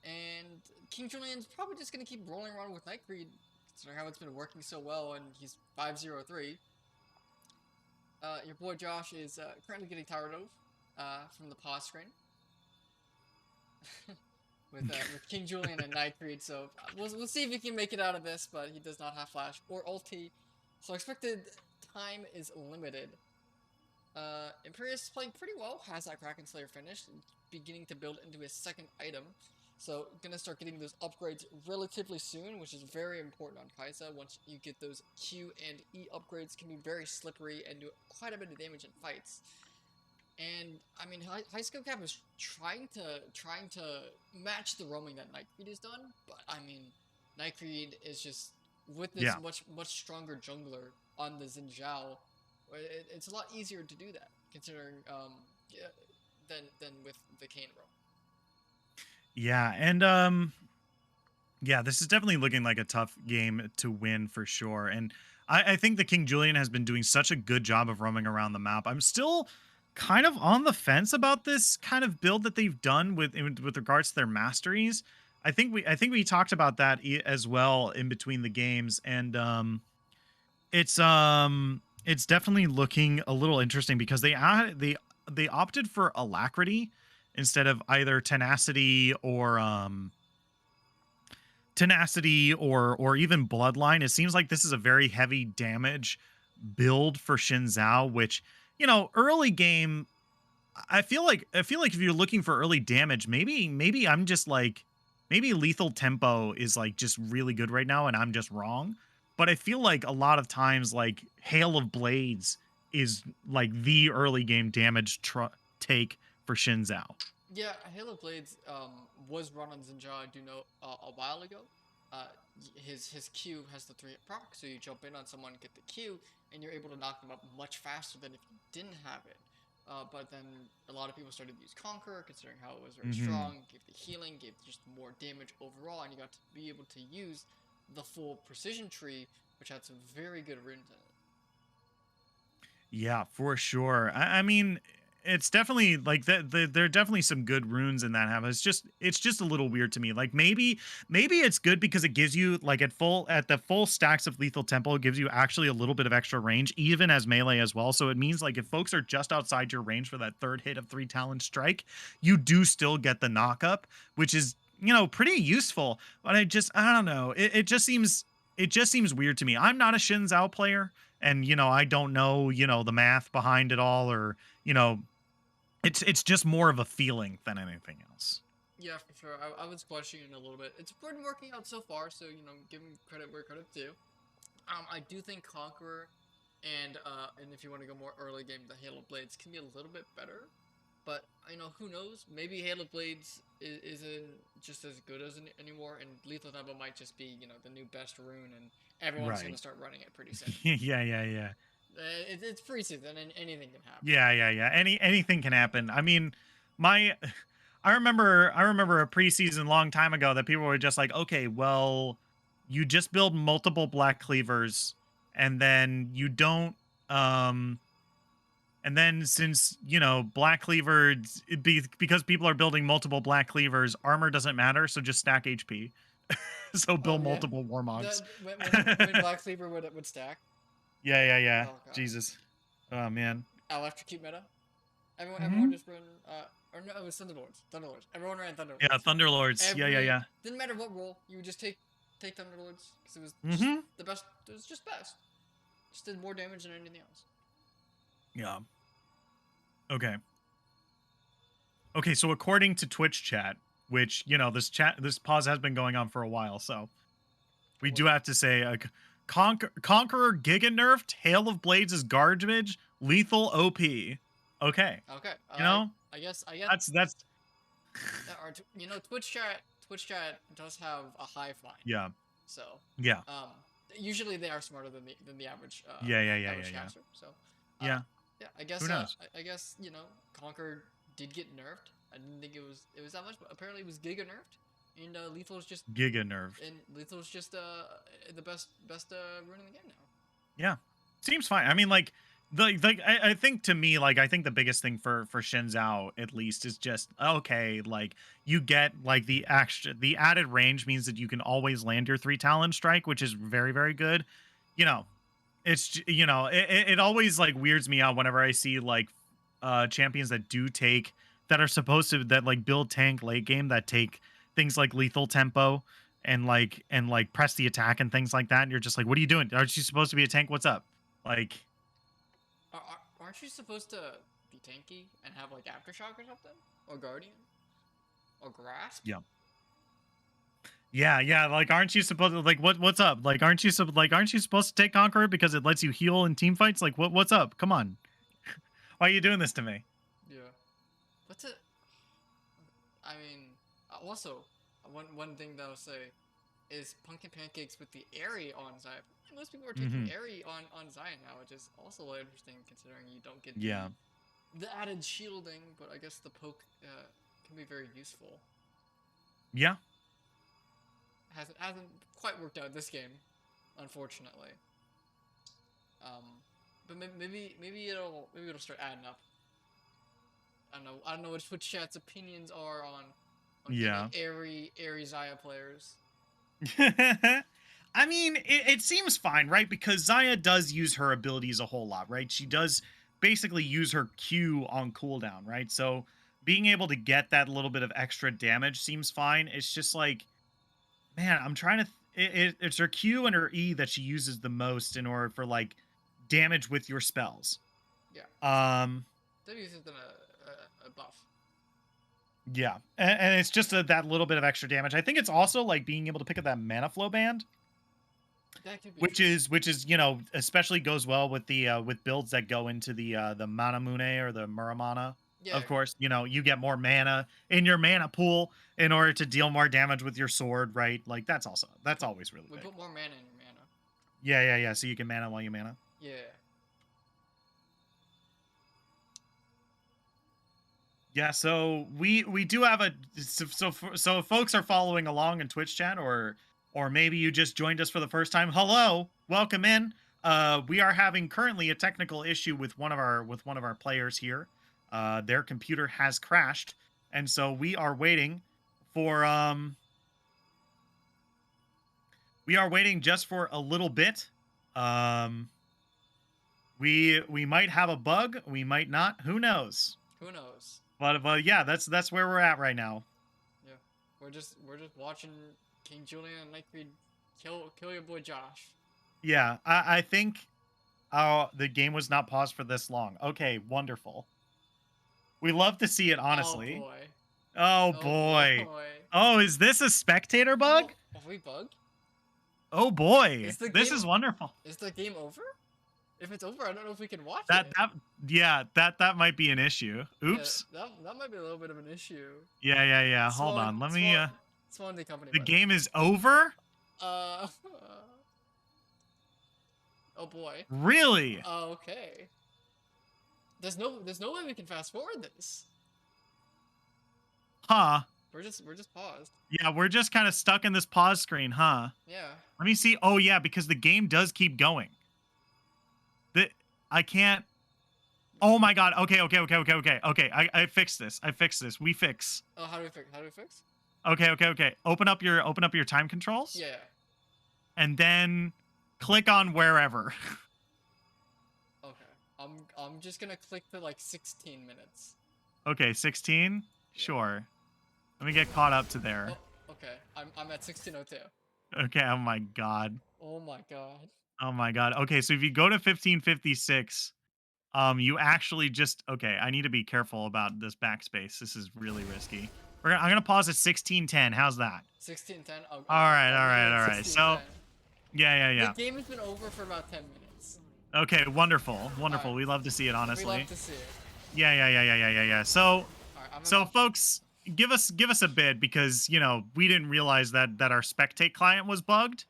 And King Julian's probably just going to keep rolling around with Night Creed, considering how it's been working so well, and he's 503. Your boy Josh is currently getting tired of from the pause screen. with King Julian and Night Creed, so we'll see if he can make it out of this, but he does not have flash or ulti, so expected time is limited. Imperius is playing pretty well, has that Kraken Slayer finished, beginning to build into his second item, so gonna start getting those upgrades relatively soon, which is very important on Kai'Sa. Once you get those Q and E upgrades, can be very slippery and do quite a bit of damage in fights. And I mean, High Skill Cap is trying to match the roaming that Night Creed has done, but I mean, Night Creed is just with this much stronger jungler on the Xin Zhao. It's a lot easier to do that, considering than with the Kayn roam. Yeah, and yeah, this is definitely looking like a tough game to win for sure. And I think the King Julian has been doing such a good job of roaming around the map. I'm still kind of on the fence about this kind of build that they've done with regards to their masteries. I think we talked about that as well in between the games, and it's definitely looking a little interesting because they opted for Alacrity instead of either Tenacity or even Bloodline. It seems like this is a very heavy damage build for Xin Zhao, which, you know, early game, I feel like if you're looking for early damage, maybe I'm just like maybe lethal tempo is like just really good right now and I'm just wrong. But I feel like a lot of times like Hail of Blades is like the early game damage take for Xin Zhao. Yeah, Halo Blades was run on Zinja, I do know, a while ago. His Q has the 3-hit proc, so you jump in on someone, get the Q, and you're able to knock them up much faster than if you didn't have it. But then a lot of people started to use Conqueror, considering how it was very Mm-hmm. strong, gave the healing, gave just more damage overall, and you got to be able to use the full precision tree, which had some very good runes in it. Yeah, for sure. I mean, it's definitely like that. There are definitely some good runes in that have. It's just a little weird to me. Like maybe it's good because it gives you like at the full stacks of lethal tempo, it gives you actually a little bit of extra range, even as melee as well. So it means like if folks are just outside your range for that third hit of 3 talent strike, you do still get the knock up, which is pretty useful. But I don't know. It just seems weird to me. I'm not a Xin Zhao player and I don't know the math behind it all, or it's just more of a feeling than anything else. Yeah, for sure. I was questioning a little bit. It's been working out so far, so giving credit where credit's due. I do think Conqueror and if you want to go more early game, the Halo Blades can be a little bit better. But who knows? Maybe Halo Blades isn't just as good as anymore, and Lethal Tempo might just be the new best rune, and everyone's gonna Right. start running it pretty soon. Yeah. It's preseason, and anything can happen. Yeah. Anything can happen. I mean, my I remember a preseason long time ago that people were just like, okay, well, you just build multiple black cleavers, and then you don't um and then since, black cleavers, because people are building multiple black cleavers, armor doesn't matter, so just stack HP. So Oh build yeah, multiple warmogs. when Black Cleaver would stack. Yeah. Oh god, Jesus. Oh man. electrocute meta. Everyone Hmm. just ran. Or no, it was Thunderlords. Thunderlords. Everyone ran Yeah, Thunderlords. Thunderlords. Every Yeah. didn't matter what role you would just take Thunderlords because it was just Hmm. the best. It was just best. Just did more damage than anything else. Yeah. Okay. Okay, so according to Twitch chat, which, this pause has been going on for a while, so we do have to say Conqueror Giga nerfed, Hail of Blades is garbage, lethal OP. Okay. Okay. You know, I guess. that's Or Twitch chat does have a hive mind. yeah. So Yeah. um, usually they are smarter than the average Yeah. average caster. So uh, Yeah. yeah, Who knows? I guess Conquer did get nerfed. I didn't think it was that much, but apparently it was giga nerfed. And Lethal's just Giga nerfed. the best rune in the game now. Yeah, seems fine. I mean, like I think to me, like I think the biggest thing for Shin Zhao at least is just okay. Like you get like the added range means that you can always land your 3 talent strike, which is very good. You know, it always like weirds me out whenever I see like champions that are supposed to that like build tank late game that take things like lethal tempo and press the attack and things like that, and you're just like, what are you doing? Aren't you supposed to be a tank? What's up? Like, Aren't you supposed to be tanky and have like aftershock or something, or guardian, or grasp? yeah, like aren't you supposed to like what's up? Like aren't you supposed to take Conqueror because it lets you heal in team fights? Like what's up? Come on. Why are you doing this to me? Yeah. What's it? I mean, also one thing that I'll say is pumpkin pancakes with the Airy on Zion. Most people are taking Mhm. Airy on Zion now, which is also interesting considering you don't get Yeah. the added shielding, but I guess the poke can be very useful. Yeah. Hasn't quite worked out this game, unfortunately. Um, but maybe it'll start adding up. I don't know what Twitch chat's opinions are on getting Yeah. airy Zaya players. I mean, it seems fine, right? Because Zaya does use her abilities a whole lot, right? She does basically use her Q on cooldown, right? So being able to get that little bit of extra damage seems fine. It's just like, man, I'm trying to. It's her Q and her E that she uses the most in order for like damage with your spells. Yeah, Um, that uses than a buff. Yeah, and it's just that little bit of extra damage. I think it's also like being able to pick up that mana flow band, That could be which is especially goes well with builds that go into the mana mune or the muramana. yeah. Of course, you get more mana in your mana pool in order to deal more damage with your sword, right? Like that's always really We big. put more mana in your mana. Yeah. So you can mana while you mana. Yeah. Yeah, so we do have so if folks are following along in Twitch chat, or maybe you just joined us for the first time. Hello, welcome in. We are having currently a technical issue with one of our players here. Their computer has crashed, and so for we are waiting just for a little bit. Um, we might have a bug, we might not. Who knows? Who knows? But yeah, that's where we're at right now. Yeah. We're just watching King Julian and Nightbreed kill your boy Josh. Yeah, I think the game was not paused for this long. Okay, wonderful. We love to see it, honestly. Oh boy. Oh Oh boy. boy. Oh, is this a spectator bug? Oh, are we bugged? Oh boy. Is the This game- is wonderful. Is the game over? If it's over, I don't know if we can watch That it. that might be an issue. Oops. Yeah, that might be a little bit of an issue. Yeah. Hold on. Let me Swan the company. the game is over? Oh boy. Really? Okay. There's no way we can fast forward this. Huh. We're just paused. Yeah, we're just kind of stuck in this pause screen, huh? Yeah. Let me see. Oh yeah, because the game does keep going. I can't. Oh my god. Okay. I fixed this. We fix. Oh, how do we fix? Okay. Open up your time controls. Yeah. And then click on wherever. Okay. I'm just gonna click to like 16 minutes. Okay, 16. Sure. Let me get caught up to there. Oh, okay. I'm at 16:02. Okay. Oh my god. Oh my god. Oh my god. Okay, so if you go to 1556, you actually just I need to be careful about this backspace. This is really risky. I'm gonna pause at 1610. How's that? 16:10. Oh, All right. So, yeah. The game has been over for about 10 minutes. Okay, wonderful. Right. We love to see it, honestly. We love to see it. Yeah. So, Alright, folks, give us a bid because we didn't realize that our spectate client was bugged.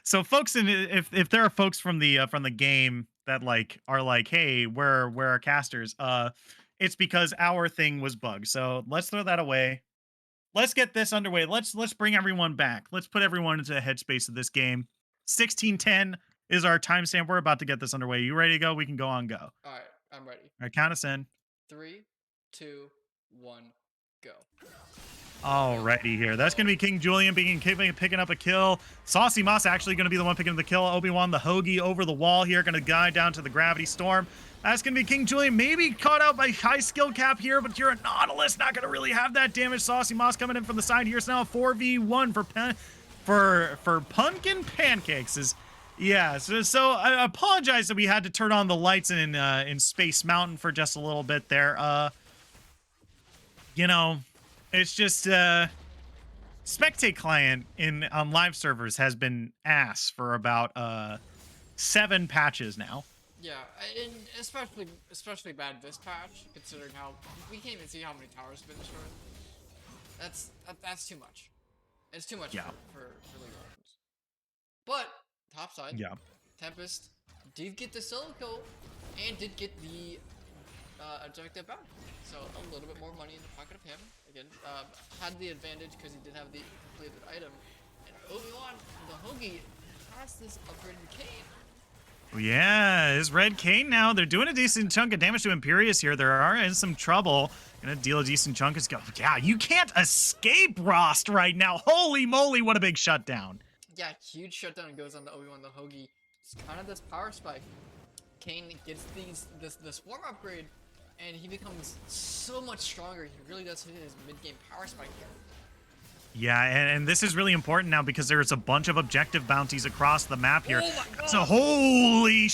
So folks, if there are folks from the game that are like, hey, where are casters? It's because our thing was bugged. So let's throw that away. Let's get this underway. Let's bring everyone back. Let's put everyone into the headspace of this game. 1610 is our timestamp. We're about to get this underway. You ready to go? We can go on go. All right, I'm ready. All right, count us in. 3, 2, 1, go. Alrighty here. That's going to be King Julian picking up a kill. Saucy Moss actually going to be the one picking up the kill. Obi-Wan the Hoagie over the wall here. Going to guide down to the Gravity Storm. That's going to be King Julian. Maybe caught out by high skill cap here, but you're a Nautilus. Not going to really have that damage. Saucy Moss coming in from the side here. It's now a 4v1 for Pumpkin Pancakes. Yeah, so I apologize that we had to turn on the lights in Space Mountain for just a little bit there. It's just spectate client on live servers has been ass for about 7 patches now. Yeah, and especially bad this patch, considering how we can't even see how many towers have been destroyed. That's too much. It's too much for League of Legends. But top side, Tempest did get the solo kill and did get the objective back. So a little bit more money in the pocket of him. Again, had the advantage because he did have the completed item. And Obi-Wan, the Hoagie, has this upgraded Kane. Yeah, his red Kane now. They're doing a decent chunk of damage to Imperius here. They are in some trouble. Gonna deal a decent chunk. Yeah, you can't escape Rost right now. Holy moly, what a big shutdown. Yeah, huge shutdown goes on the Obi-Wan the Hoagie. It's kind of this power spike. Kane gets this swarm upgrade, and he becomes so much stronger. He really does hit his mid-game power spike here. Yeah, and this is really important now because there's a bunch of objective bounties across the map here. Oh my god! So holy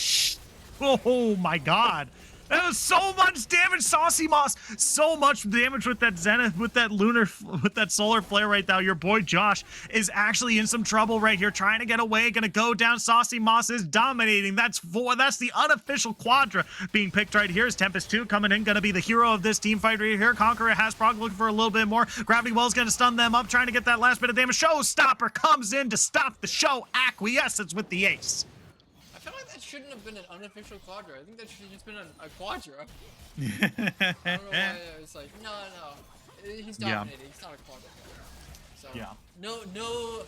oh my god. That was so much damage, Saucy Moss. So much damage with that Zenith, with that solar flare right now. Your boy Josh is actually in some trouble right here, trying to get away. Gonna go down. Saucy Moss is dominating. That's the unofficial Quadra being picked right here. Is Tempest 2 coming in, gonna be the hero of this team fight right here. Conqueror has Prog looking for a little bit more. Gravity Well's gonna stun them up, trying to get that last bit of damage. Showstopper comes in to stop the show. Acquiescence with the ace. I feel like that shouldn't have been an unofficial Quadra. I think that should have just been a Quadra. I don't know why it's like, no, he's dominating. He's not a Quadra. So no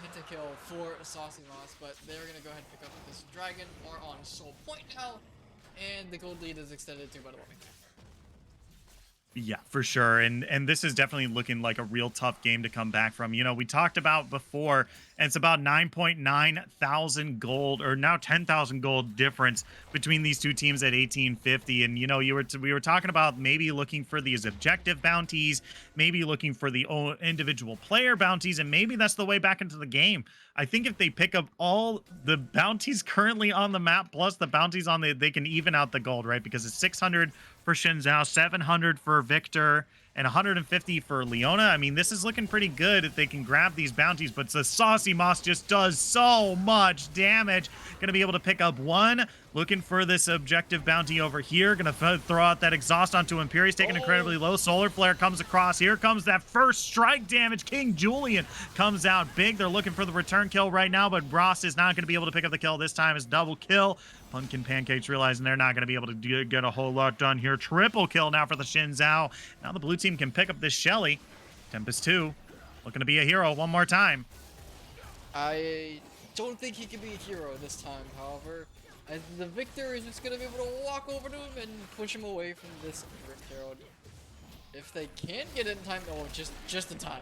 pentakill for Saucy Moss, but they're gonna go ahead and pick up this dragon. Are on soul point now, and the gold lead is extended to by the way. Yeah, for sure. And this is definitely looking like a real tough game to come back from. You know, we talked about before, and it's about 9.9 thousand gold, or now 10,000 gold difference between these two teams at 1850. And, you know, we were talking about maybe looking for these objective bounties, maybe looking for the individual player bounties, and maybe that's the way back into the game. I think if they pick up all the bounties currently on the map, plus the bounties on they can even out the gold, right? Because it's 600 for Shinzao, 700 for Victor, and 150 for Leona. I mean, this is looking pretty good if they can grab these bounties, but the Saucy Moss just does so much damage. Gonna be able to pick up one. Looking for this objective bounty over here. Gonna throw out that exhaust onto Imperius, taking incredibly low. Solar Flare comes across. Here comes that first strike damage. King Julian comes out big. They're looking for the return kill right now, but Ross is not gonna be able to pick up the kill this time. It's double kill. Pumpkin Pancakes realizing they're not going to be able to get a whole lot done here. Triple kill now for the Shinzao. Now the blue team can pick up this Shelly. Tempest 2 looking to be a hero one more time. I don't think he can be a hero this time, however. And the Victor is just going to be able to walk over to him and push him away from this Rift Herald. If they can't get it in time, oh, just in time.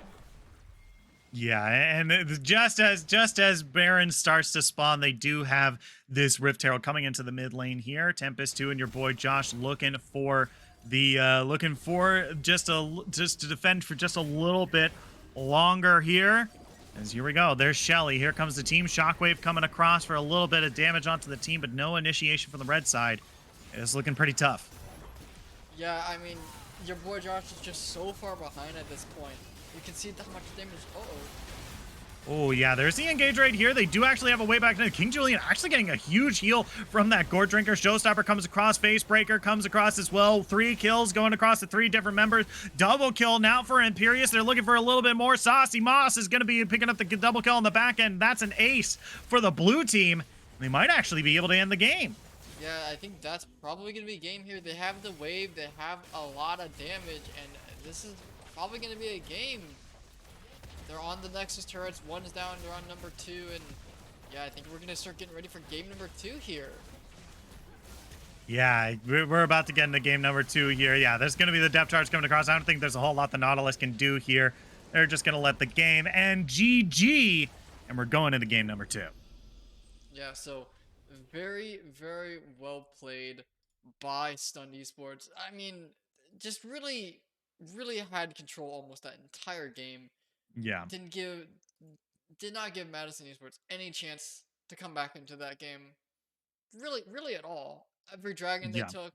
Yeah, and just as Baron starts to spawn, they do have this Rift Herald coming into the mid lane here. Tempest 2 and your boy Josh looking for the just to defend for just a little bit longer here. As here we go, there's Shelly. Here comes the team. Shockwave coming across for a little bit of damage onto the team, but no initiation from the red side. It's looking pretty tough. Yeah, I mean, your boy Josh is just so far behind at this point. You can see how much damage. Oh, yeah, there's the engage right here. They do actually have a way back. King Julian actually getting a huge heal from that Gourd Drinker. Showstopper comes across. Facebreaker comes across as well. 3 kills going across the 3 different members. Double kill now for Imperius. They're looking for a little bit more. Saucy Moss is going to be picking up the double kill on the back end. That's an ace for the blue team. They might actually be able to end the game. Yeah, I think that's probably going to be a game here. They have the wave. They have a lot of damage, and this is probably going to be a game. They're on the Nexus turrets. One's down. They're on number 2, and yeah, I think we're gonna start getting ready for game number 2 here. Yeah, we're about to get into game number 2 here. Yeah, there's gonna be the depth charge coming across. I don't think there's a whole lot the Nautilus can do here. They're just gonna let the game end. GG, and we're going into game number 2. Yeah, so very, very well played by Stunned Esports. I mean, just really had control almost that entire game. Yeah. Did not give Madison Esports any chance to come back into that game. Really at all. Every dragon they took,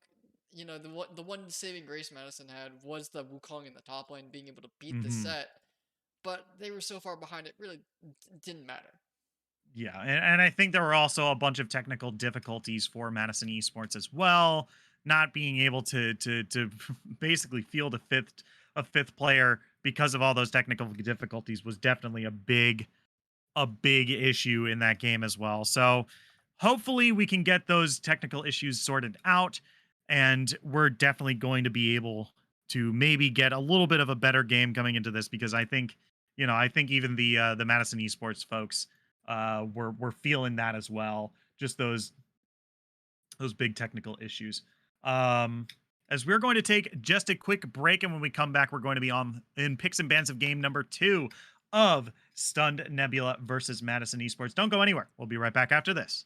you know, the one saving grace Madison had was the Wukong in the top lane being able to beat the set. But they were so far behind it really didn't matter. Yeah, and I think there were also a bunch of technical difficulties for Madison Esports as well, not being able to basically field a fifth player because of all those technical difficulties was definitely a big issue in that game as well. So hopefully we can get those technical issues sorted out, and we're definitely going to be able to maybe get a little bit of a better game coming into this, because I think, you know, I think even the Madison Esports folks we're feeling that as well. Just those big technical issues. As we're going to take just a quick break, and when we come back, we're going to be in picks and bans of game number 2 of Stunned Nebula versus Madison Esports. Don't go anywhere. We'll be right back after this.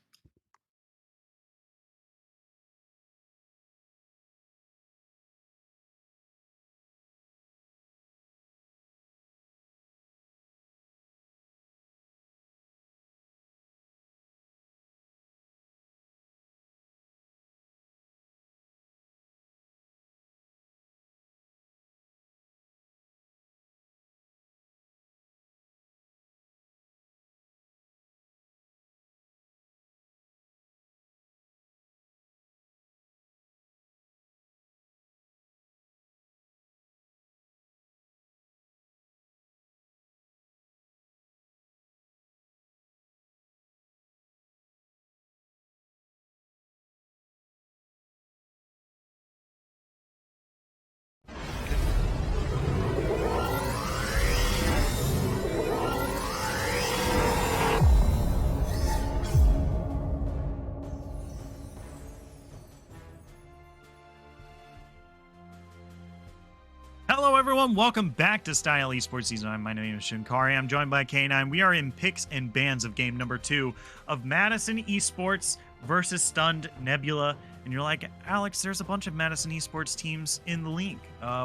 everyone, welcome back to Style Esports Season 9. My name is Shinkari. I'm joined by K9. We are in picks and bans of game number 2 of Madison Esports versus Stunned Nebula. And you're like, Alex, there's a bunch of Madison Esports teams in the league.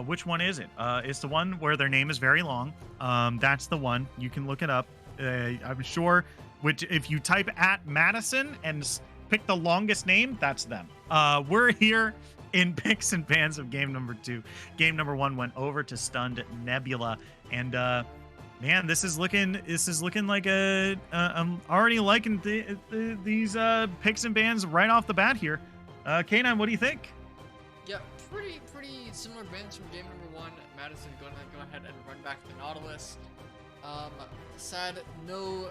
Which one is it? It's the one where their name is very long. That's the one. You can look it up. I'm sure if you type at Madison and pick the longest name, that's them. We're here in picks and bans of game number 2. Game number 1 went over to Stunned Nebula, and man, this is looking like I'm already liking these picks and bans right off the bat here. K9, what do you think? Yeah, pretty similar bans from game number 1. Madison going to go ahead and run back the Nautilus. Sad, no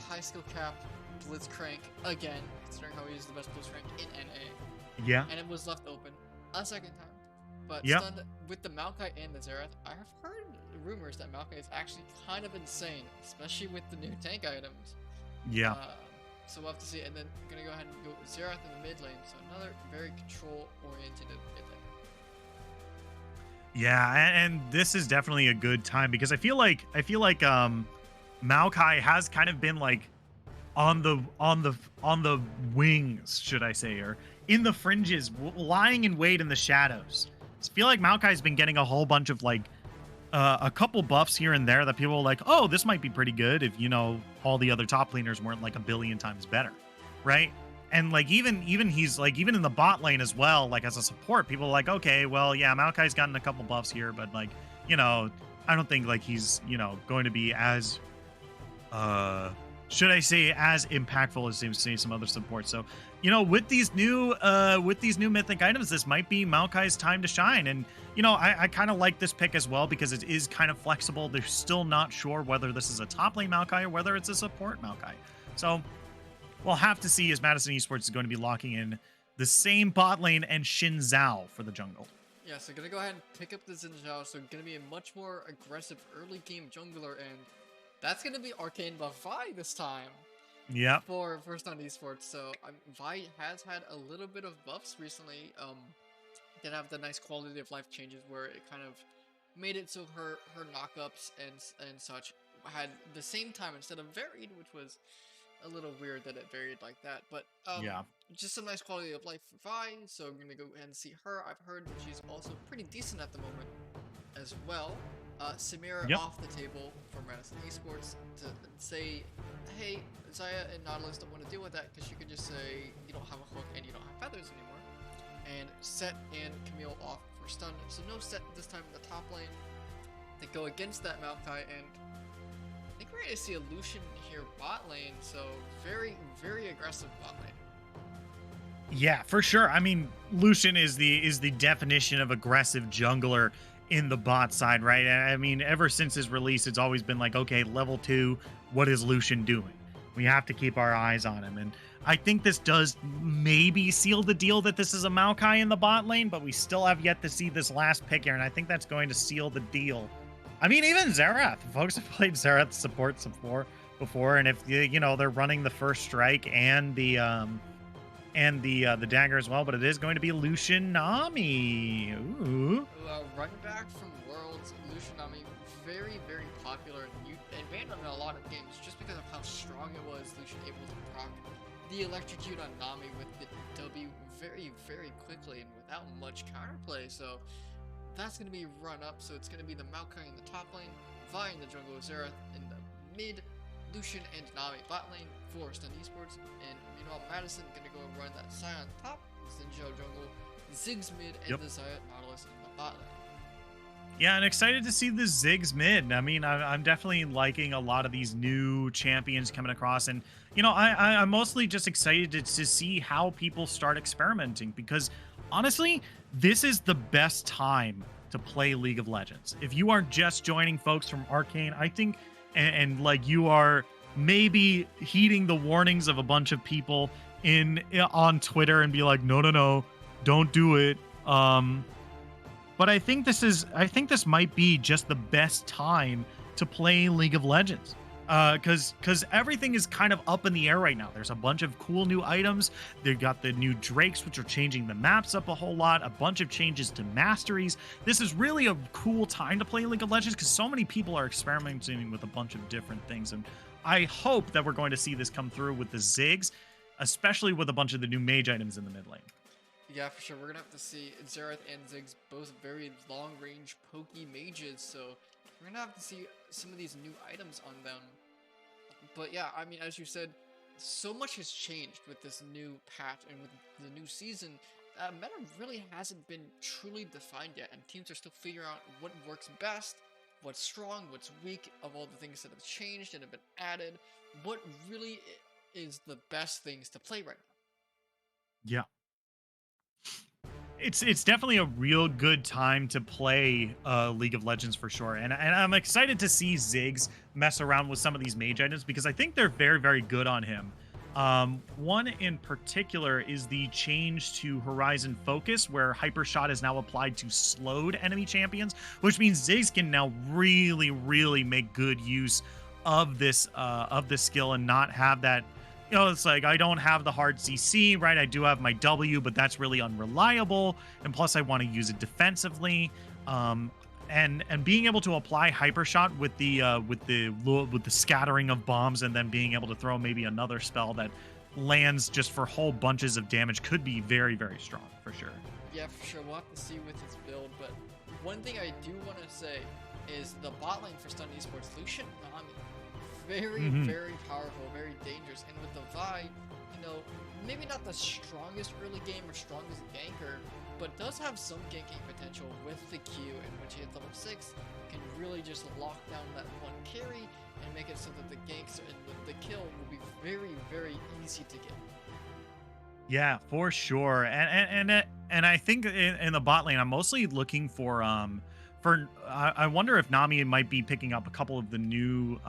high skill cap Blitzcrank again, considering how he is the best Blitzcrank in NA. Yeah. And it was left open a second time. But yep. Stunned with the Maokai and the Xerath, I have heard rumors that Maokai is actually kind of insane, especially with the new tank items. Yeah. So we'll have to see. And then I'm going to go ahead and go with Xerath in the mid lane. So another very control-oriented mid lane. Yeah, and this is definitely a good time because I feel like Maokai has kind of been like on the wings, should I say, or in the fringes, lying in wait in the shadows. I feel like Maokai's been getting a whole bunch of like a couple buffs here and there that people are like, oh, this might be pretty good if, you know, all the other top laners weren't like a billion times better, right? And like even he's like, even in the bot lane as well, like as a support, people are like, okay, well, yeah, Maokai's gotten a couple buffs here, but like, you know, I don't think like he's, you know, going to be as should I say as impactful as say some other support. So, you know, with these new mythic items, this might be Maokai's time to shine. And, you know, I kind of like this pick as well because it is kind of flexible. They're still not sure whether this is a top lane Maokai or whether it's a support Maokai. So we'll have to see as Madison Esports is going to be locking in the same bot lane and Xin Zhao for the jungle. Yeah, so gonna go ahead and pick up the Xin Zhao. So gonna be a much more aggressive early game jungler, and that's gonna be Arcane buff Vi this time. Yeah. For Stunned Esports. So Vi has had a little bit of buffs recently. Did have the nice quality of life changes where it kind of made it so her knockups and such had the same time instead of varied, which was a little weird that it varied like that. But yeah, just some nice quality of life for Vi. So I'm gonna go ahead and see her. I've heard that she's also pretty decent at the moment as well. Samira off the table for Madison Esports to say, hey, Zaya and Nautilus don't want to deal with that because you could just say you don't have a hook and you don't have feathers anymore. And Set and Camille off for Stun. So no Set this time in the top lane to go against that Maokai, and I think we're going to see a Lucian here bot lane, so very, very aggressive bot lane. Yeah, for sure. I mean, Lucian is the definition of aggressive jungler in the bot side, right? I mean, ever since his release, it's always been like, okay, level 2, what is Lucian doing? We have to keep our eyes on him. And I think this does maybe seal the deal that this is a Maokai in the bot lane, but we still have yet to see this last pick here, and I think that's going to seal the deal. I mean, even Xerath. Folks have played Xerath support before, and if you know they're running the first strike and the dagger as well, but it is going to be Lucian Nami. Ooh. Run back from Worlds, Lucian Nami, very, very popular and banned on a lot of games just because of how strong it was. Lucian able to proc the electrocute on Nami with the W very, very quickly and without much counterplay. So that's going to be run up. So it's going to be the Maokai in the top lane, Vi in the jungle with Xerath in the mid, Lucian and Nami bot lane for Stunned Esports. And meanwhile, Madison going to go and run that Sion top, Xin Zhao jungle, Ziggs mid, and the Xayah Nautilus in the bot lane. Yeah, and excited to see the Ziggs mid. I mean, I'm definitely liking a lot of these new champions coming across. And, you know, I'm mostly just excited to see how people start experimenting. Because, honestly, this is the best time to play League of Legends. If you are just joining folks from Arcane, I think, and like you are maybe heeding the warnings of a bunch of people on Twitter and be like, no, don't do it. But I think this might be just the best time to play League of Legends. Because everything is kind of up in the air right now. There's a bunch of cool new items. They've got the new drakes, which are changing the maps up a whole lot, a bunch of changes to masteries. This is really a cool time to play League of Legends because so many people are experimenting with a bunch of different things. And I hope that we're going to see this come through with the Ziggs, especially with a bunch of the new mage items in the mid lane. Yeah, for sure. We're gonna have to see Xerath and Ziggs, both very long-range pokey mages, so we're gonna have to see some of these new items on them. But yeah, I mean, as you said, so much has changed with this new patch and with the new season. Meta really hasn't been truly defined yet, and teams are still figuring out what works best, what's strong, what's weak, of all the things that have changed and have been added. What really is the best things to play right now? Yeah. It's definitely a real good time to play League of Legends for sure, and I'm excited to see Ziggs mess around with some of these mage items because I think they're very, very good on him. One in particular is the change to Horizon Focus, where Hyper Shot is now applied to slowed enemy champions, which means Ziggs can now really, really make good use of this skill and not have that. It's like I don't have the hard CC, right? I do have my W, but that's really unreliable. And plus, I want to use it defensively. And being able to apply hyper shot with the scattering of bombs, and then being able to throw maybe another spell that lands just for whole bunches of damage could be very, very strong for sure. Yeah, for sure. We'll have to see with his build. But one thing I do want to say is the bot lane for Stun Esports, Lucian Nami. Very, very powerful, very dangerous. And with the Vi, maybe not the strongest early game or strongest ganker, but does have some ganking potential with the Q, and when she hits level 6, can really just lock down that one carry and make it so that the ganks and the kill will be very, very easy to get. Yeah, for sure. And I think in the bot lane, I'm mostly looking for I wonder if Nami might be picking up a couple of the new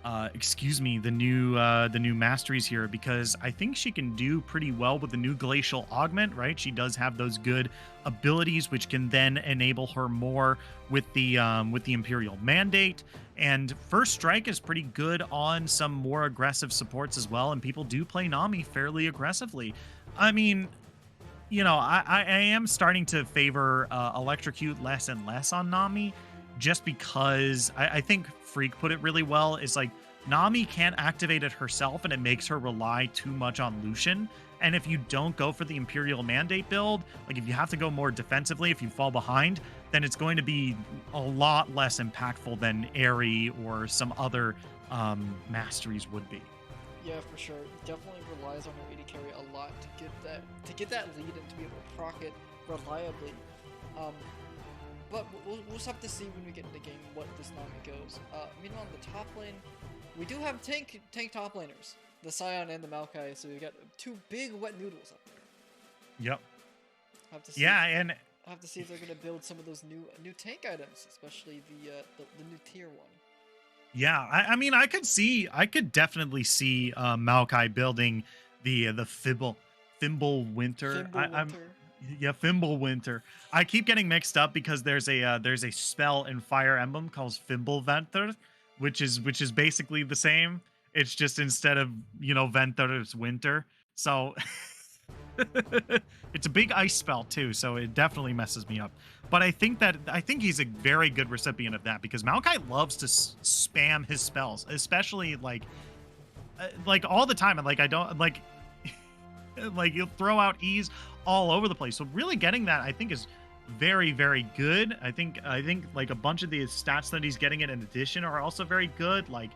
the new masteries here, because I think she can do pretty well with the new glacial augment, right? She does have those good abilities which can then enable her more with the Imperial Mandate, and First Strike is pretty good on some more aggressive supports as well, and people do play Nami fairly aggressively. I mean, I am starting to favor Electrocute less and less on Nami, just because I think Freak put it really well. Is like Nami can't activate it herself, and it makes her rely too much on Lucian. And if you don't go for the Imperial Mandate build, like if you have to go more defensively, if you fall behind, then it's going to be a lot less impactful than Aerie or some other masteries would be. Yeah, for sure. Definitely relies on her AD carry a lot to get that lead and to be able to proc it reliably. But we'll just have to see when we get into the game what this Nami goes. Meanwhile, on the top lane, we do have tank top laners, the Sion and the Maokai. So we got two big wet noodles up there. Yep. Have to see, have to see if they're gonna build some of those new tank items, especially the new tier 1. Yeah, I mean, I could definitely see Maokai building the Thimble Winter. Yeah, Fimble Winter. I keep getting mixed up because there's a spell in Fire Emblem called Fimble Venter, which is basically the same. It's just instead of Venter, it's Winter. So it's a big ice spell too, so it definitely messes me up. But I think he's a very good recipient of that, because Maokai loves to spam his spells, especially like all the time. And I don't like he'll throw out E's all over the place. So really getting that, I think, is very, very good. I think like a bunch of the stats that he's getting in addition are also very good. Like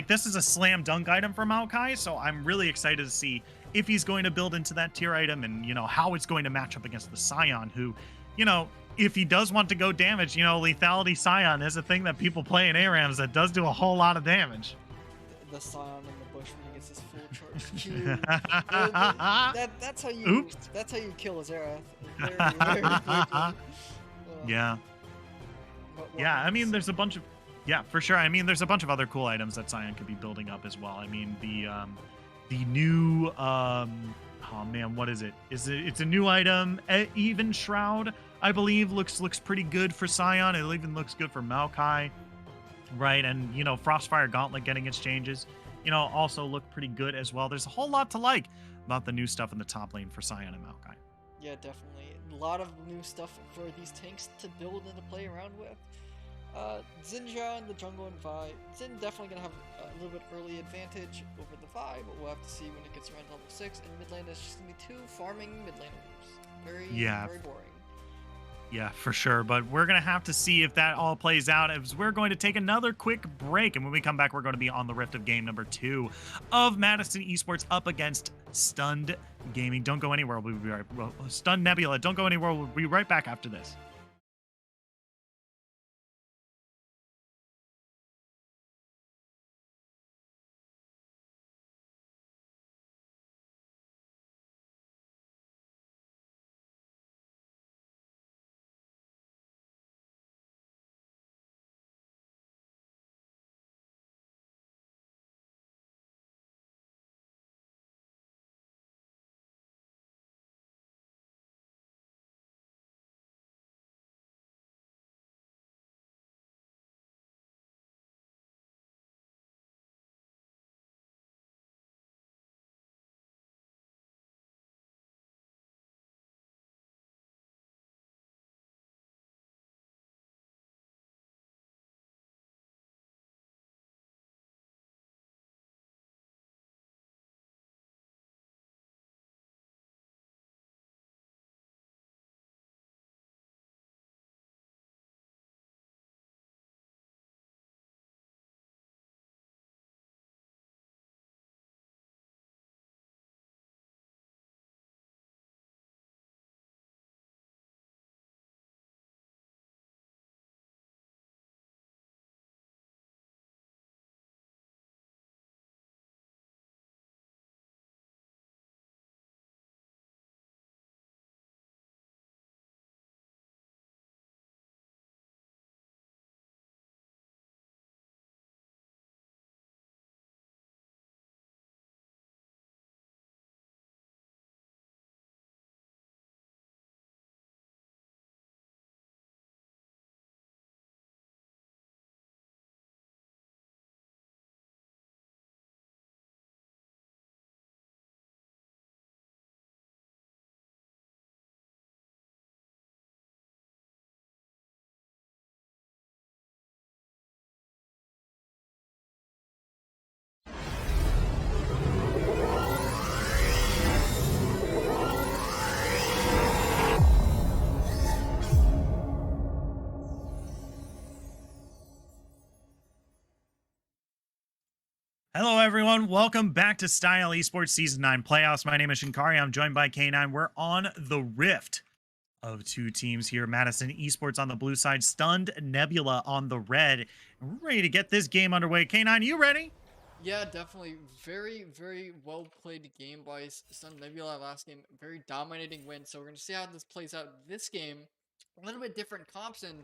this is a slam dunk item for Maokai, so I'm really excited to see if he's going to build into that tier item, and how it's going to match up against the Scion, who, if he does want to go damage, lethality Scion is a thing that people play in ARAMs that does do a whole lot of damage. The Scion in the bush when he gets his full charge Q. That's how you kill a Xerath. Very, very quickly. Yeah. Yeah, I mean, there's a bunch of... Yeah, for sure. I mean, there's a bunch of other cool items that Scion could be building up as well. I mean, the new... oh, man, what is it? It's a new item. Even Shroud, I believe, looks pretty good for Scion. It even looks good for Maokai. right? And, Frostfire Gauntlet getting its changes, also look pretty good as well. There's a whole lot to like about the new stuff in the top lane for Sion and Maokai. Yeah, definitely. A lot of new stuff for these tanks to build and to play around with. Zinja in the jungle and Vi. Zin definitely gonna have a little bit early advantage over the Vi, but we'll have to see when it gets around level 6. And mid lane is just gonna be 2 farming mid laners. Very boring. Yeah, for sure. But we're going to have to see if that all plays out as we're going to take another quick break. And when we come back, we're going to be on the Rift of game number 2 of Madison Esports up against Stunned Gaming. Don't go anywhere. We'll be right. Stunned Nebula. Don't go anywhere. We'll be right back after this. Hello, everyone. Welcome back to Style Esports Season 9 Playoffs. My name is Shinkari. I'm joined by K9. We're on the Rift of 2 teams here. Madison Esports on the blue side, Stunned Nebula on the red. And we're ready to get this game underway. K9, you ready? Yeah, definitely. Very, very well played game by Stunned Nebula last game. Very dominating win. So we're going to see how this plays out this game. A little bit different comps, and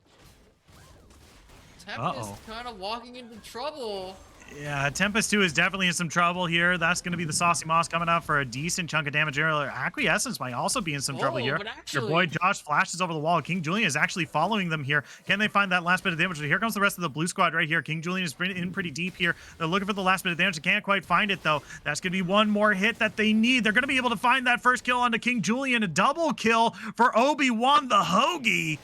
Tempest kind of walking into trouble. Yeah, Tempest 2 is definitely in some trouble here. That's going to be the Saucy Moss coming up for a decent chunk of damage earlier. Acquiescence might also be in some trouble here. But actually, your boy Josh flashes over the wall. King Julian is actually following them here. Can they find that last bit of damage? Here comes the rest of the blue squad right here. King Julian is in pretty deep here. They're looking for the last bit of damage. They can't quite find it, though. That's going to be one more hit that they need. They're going to be able to find that first kill onto King Julian. A double kill for Obi-Wan the Hoagie.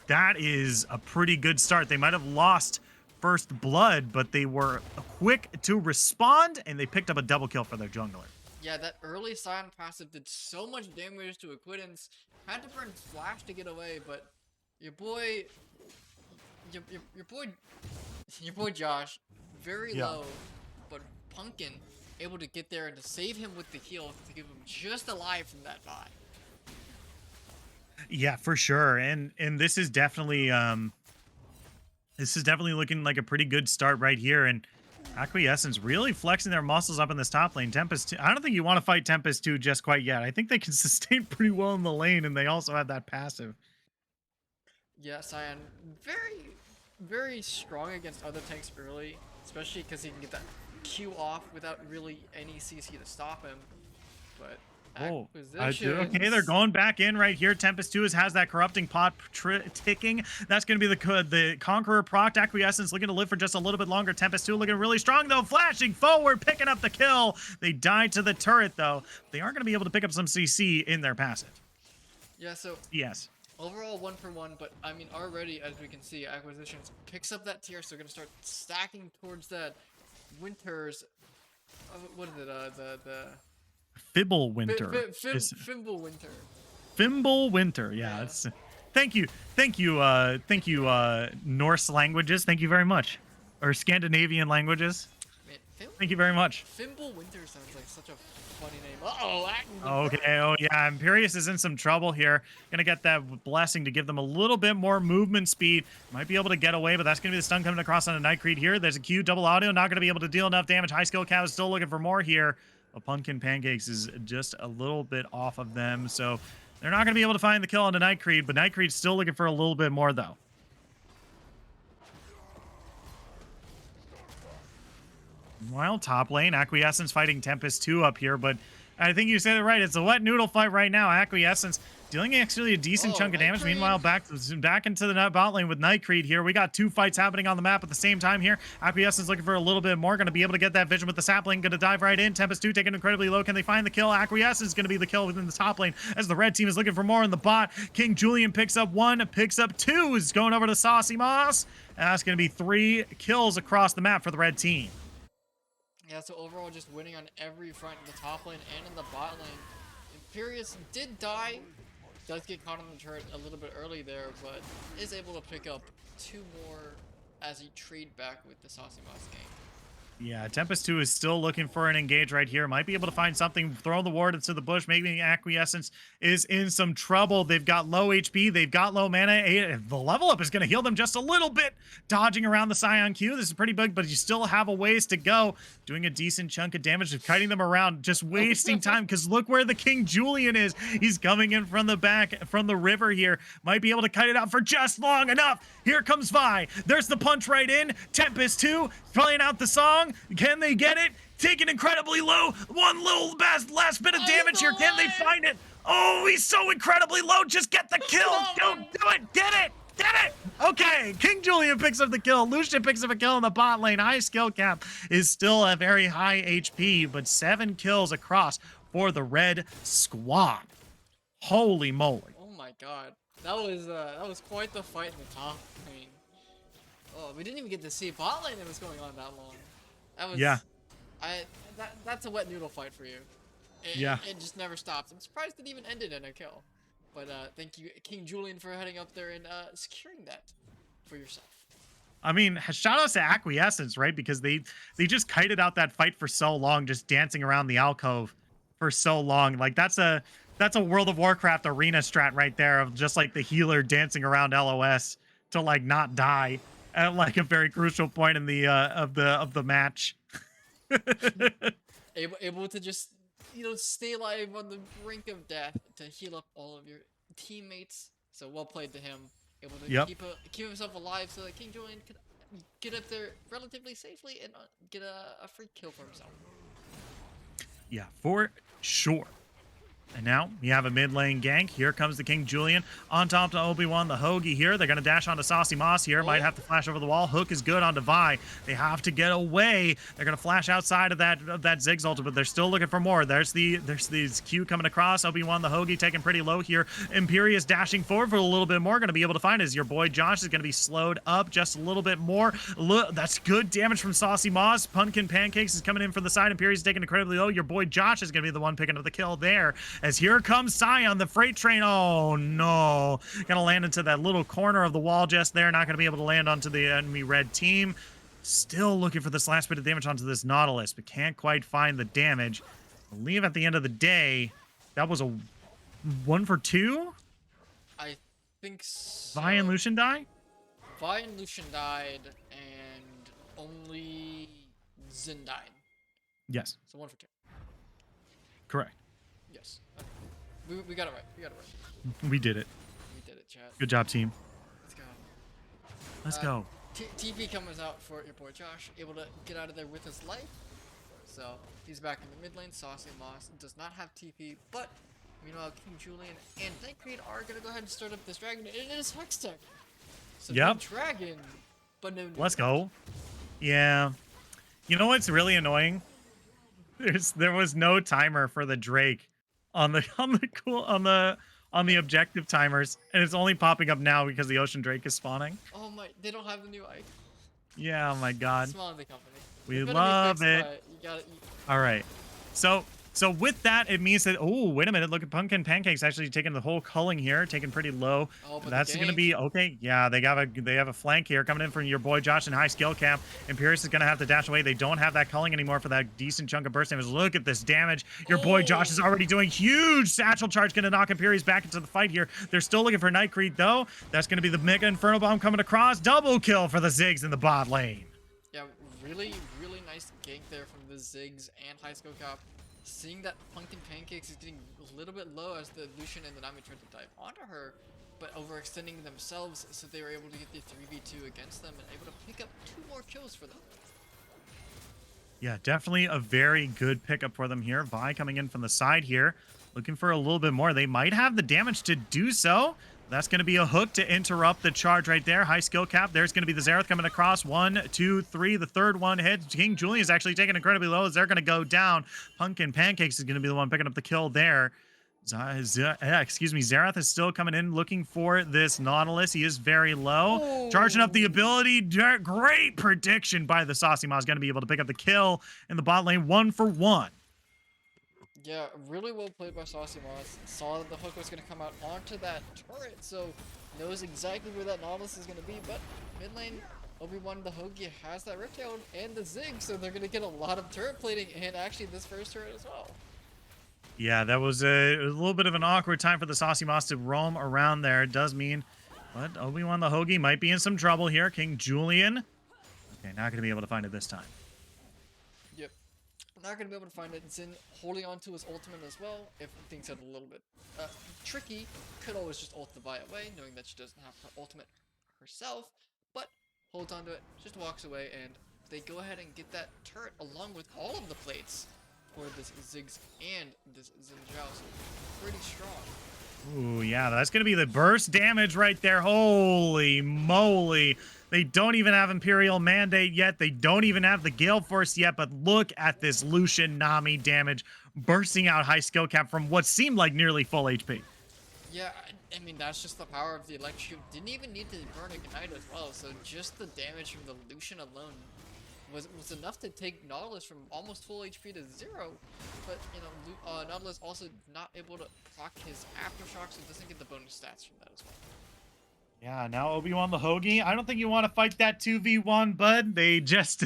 That is a pretty good start. They might have lost first blood, but they were quick to respond, and they picked up a double kill for their jungler. Yeah, that early Sion passive did so much damage to Acquittance. Had to burn Flash to get away, but your boy Josh, very low, but Pumpkin able to get there and to save him with the heal to give him just alive from that buy. Yeah, for sure. And this is definitely looking like a pretty good start right here. And Acquiescence really flexing their muscles up in this top lane. Tempest 2, I don't think you want to fight Tempest 2 just quite yet. I think they can sustain pretty well in the lane, and they also have that passive. Yeah, Sion, very, very strong against other tanks early, especially because he can get that Q off without really any CC to stop him. But Oh, Acquisitions. okay, they're going back in right here. Tempest 2 has that corrupting pot ticking. That's going to be the Conqueror proc. Acquiescence looking to live for just a little bit longer. Tempest 2 looking really strong, though. Flashing forward, picking up the kill. They died to the turret, though. They are going to be able to pick up some CC in their passive. Yeah, so Yes. overall 1-for-1, but I mean already, as we can see, Acquisitions picks up that tier, so they're going to start stacking towards that Winter's... what is it? The Fibble Winter. Fimble Winter. Fimble Winter. Yeah. It's, thank you, Norse languages. Thank you very much. Or Scandinavian languages. Man, thank you very much. Fimble Winter sounds like such a funny name. Uh-oh. Okay. Oh, yeah. Imperius is in some trouble here. Gonna get that blessing to give them a little bit more movement speed. Might be able to get away, but that's gonna be the stun coming across on a Nightcreed here. There's a Q, double audio. Not gonna be able to deal enough damage. High skill cow is still looking for more here. But Pumpkin Pancakes is just a little bit off of them, so they're not gonna be able to find the kill on the Nightcreed, but Nightcreed's still looking for a little bit more, though. Well, top lane, Acquiescence fighting Tempest 2 up here, but I think you said it right. It's a wet noodle fight right now. Acquiescence dealing actually a decent chunk of damage. Meanwhile, back into the bot lane with Nightcreed here. We got two fights happening on the map at the same time here. Acquiescence looking for a little bit more. Going to be able to get that vision with the sapling. Going to dive right in. Tempest 2 taking incredibly low. Can they find the kill? Acquiescence is going to be the kill within the top lane as the red team is looking for more in the bot. King Julian picks up 1, picks up 2. Is going over to Saucy Moss. And that's going to be 3 kills across the map for the red team. Yeah, so overall just winning on every front in the top lane and in the bot lane. Imperius did die, does get caught on the turret a little bit early there, but is able to pick up 2 more as he trade back with the Saucy Moss game. Yeah, Tempest 2 is still looking for an engage right here. Might be able to find something, throw the ward into the bush. Maybe Acquiescence is in some trouble. They've got low HP. They've got low mana. The level up is going to heal them just a little bit. Dodging around the Scion Q. This is pretty big, but you still have a ways to go. Doing a decent chunk of damage, kiting them around, just wasting time, because look where the King Julian is. He's coming in from the back, from the river here. Might be able to kite it out for just long enough. Here comes Vi. There's the punch right in. Tempest 2 playing out the song. Can they get it? Taking incredibly low. One little last bit of damage here. Can they find it? Oh, he's so incredibly low. Just get the kill. Don't do it. Get it. Get it. Okay. King Julian picks up the kill. Lucian picks up a kill in the bot lane. High skill cap is still a very high HP, but 7 kills across for the red squad. Holy moly. Oh my god. That was quite the fight in the top lane. Oh, we didn't even get to see bot lane that was going on that long. That was that's a wet noodle fight for you. It just never stops. I'm surprised it even ended in a kill. But thank you, King Julian, for heading up there and securing that for yourself. I mean, shout out to Acquiescence, right? Because they just kited out that fight for so long, just dancing around the alcove for so long. Like that's a World of Warcraft arena strat right there, of just like the healer dancing around LOS to like not die at like a very crucial point in the of the match. able to just, you know, stay alive on the brink of death to heal up all of your teammates. So well played to him. Able to keep himself alive so that King Julian could get up there relatively safely and get a free kill for himself. Yeah, for sure. And now you have a mid lane gank. Here comes the King Julian on top to Obi-Wan the Hoagie here. They're going to dash onto Saucy Moss here. Might have to flash over the wall. Hook is good onto Vi. They have to get away. They're going to flash outside of that Ziggs ult, but they're still looking for more. There's these Q coming across. Obi-Wan the Hoagie taking pretty low here. Imperius dashing forward for a little bit more. Going to be able to find is your boy Josh is going to be slowed up just a little bit more. Look, that's good damage from Saucy Moss. Pumpkin Pancakes is coming in from the side. Imperius is taking incredibly low. Your boy Josh is going to be the one picking up the kill there. As here comes Scion, the freight train. Oh no. Gonna land into that little corner of the wall just there. Not gonna be able to land onto the enemy red team. Still looking for this last bit of damage onto this Nautilus, but can't quite find the damage. I believe at the end of the day, that was a 1 for 2? I think so. Vi and Lucian die? Vi and Lucian died, and only Zin died. Yes. So 1 for 2. Correct. Yes. Okay. We got it right. We got it right. We did it. We did it, chat. Good job, team. Let's go. Let's go. TP comes out for your boy Josh, able to get out of there with his life. So he's back in the mid lane. Saucy Moss does not have TP, but meanwhile King Julian and Night Creed are gonna go ahead and start up this dragon. It is Hextech. So yep. Dragon, but no. Let's go. Yeah. You know what's really annoying? There was no timer for the Drake on the objective timers, and it's only popping up now because the Ocean Drake is spawning. Oh my! They don't have the new icon. Yeah, oh my god. Small in the company. We love it. All right. So with that, it means that, oh, wait a minute. Look at Pumpkin Pancakes actually taking the whole culling here, taking pretty low. Oh, but that's going to be okay. Yeah, they have a flank here coming in from your boy Josh in high skill cap. Imperius is going to have to dash away. They don't have that culling anymore for that decent chunk of burst damage. Look at this damage. Your boy Josh is already doing huge satchel charge, going to knock Imperius back into the fight here. They're still looking for Night Creed, though. That's going to be the Mega Inferno Bomb coming across. Double kill for the Ziggs in the bot lane. Yeah, really, really nice gank there from the Ziggs and high skill cap. Seeing that Pumpkin Pancakes is getting a little bit low as the Lucian and the Nami tried to dive onto her, but overextending themselves, so they were able to get the 3v2 against them and able to pick up 2 more kills for them. Yeah, definitely a very good pickup for them here. Vi coming in from the side here, looking for a little bit more. They might have the damage to do so. That's going to be a hook to interrupt the charge right there. High skill cap. There's going to be the Xerath coming across. 1, 2, 3. The third one hits. King Julian is actually taking incredibly low as they're going to go down. Pumpkin Pancakes is going to be the one picking up the kill there. Xerath is still coming in looking for this Nautilus. He is very low. Charging up the ability. Great prediction by the Saucy Moss. Going to be able to pick up the kill in the bot lane 1 for 1. Yeah, really well played by Saucy Moss. Saw that the hook was going to come out onto that turret, so knows exactly where that Nautilus is going to be. But mid lane, Obi-Wan the Hoagie has that Riptail and the Zig, so they're going to get a lot of turret plating and actually this first turret as well. Yeah, that was a little bit of an awkward time for the Saucy Moss to roam around there. It does mean, but Obi-Wan the Hoagie might be in some trouble here. King Julian, okay, not going to be able to find it this time. Yep, not going to be able to find it. Zin holding on to his ultimate as well. If things get a little bit tricky, could always just ult the Vi away, knowing that she doesn't have her ultimate herself, but holds on to it, just walks away, and they go ahead and get that turret along with all of the plates for this Ziggs and this Xin Zhao, so pretty strong. Ooh, yeah, that's going to be the burst damage right there. Holy moly. They don't even have Imperial Mandate yet. They don't even have the Gale Force yet, but look at this Lucian Nami damage bursting out high skill cap from what seemed like nearly full HP. Yeah, I mean, that's just the power of the Electrocute. Didn't even need to burn Ignite as well, so just the damage from the Lucian alone was enough to take Nautilus from almost full HP to 0, but, you know, Nautilus also not able to proc his Aftershock, so doesn't get the bonus stats from that as well. Yeah, now Obi-Wan the Hoagie. I don't think you want to fight that 2v1, bud. They just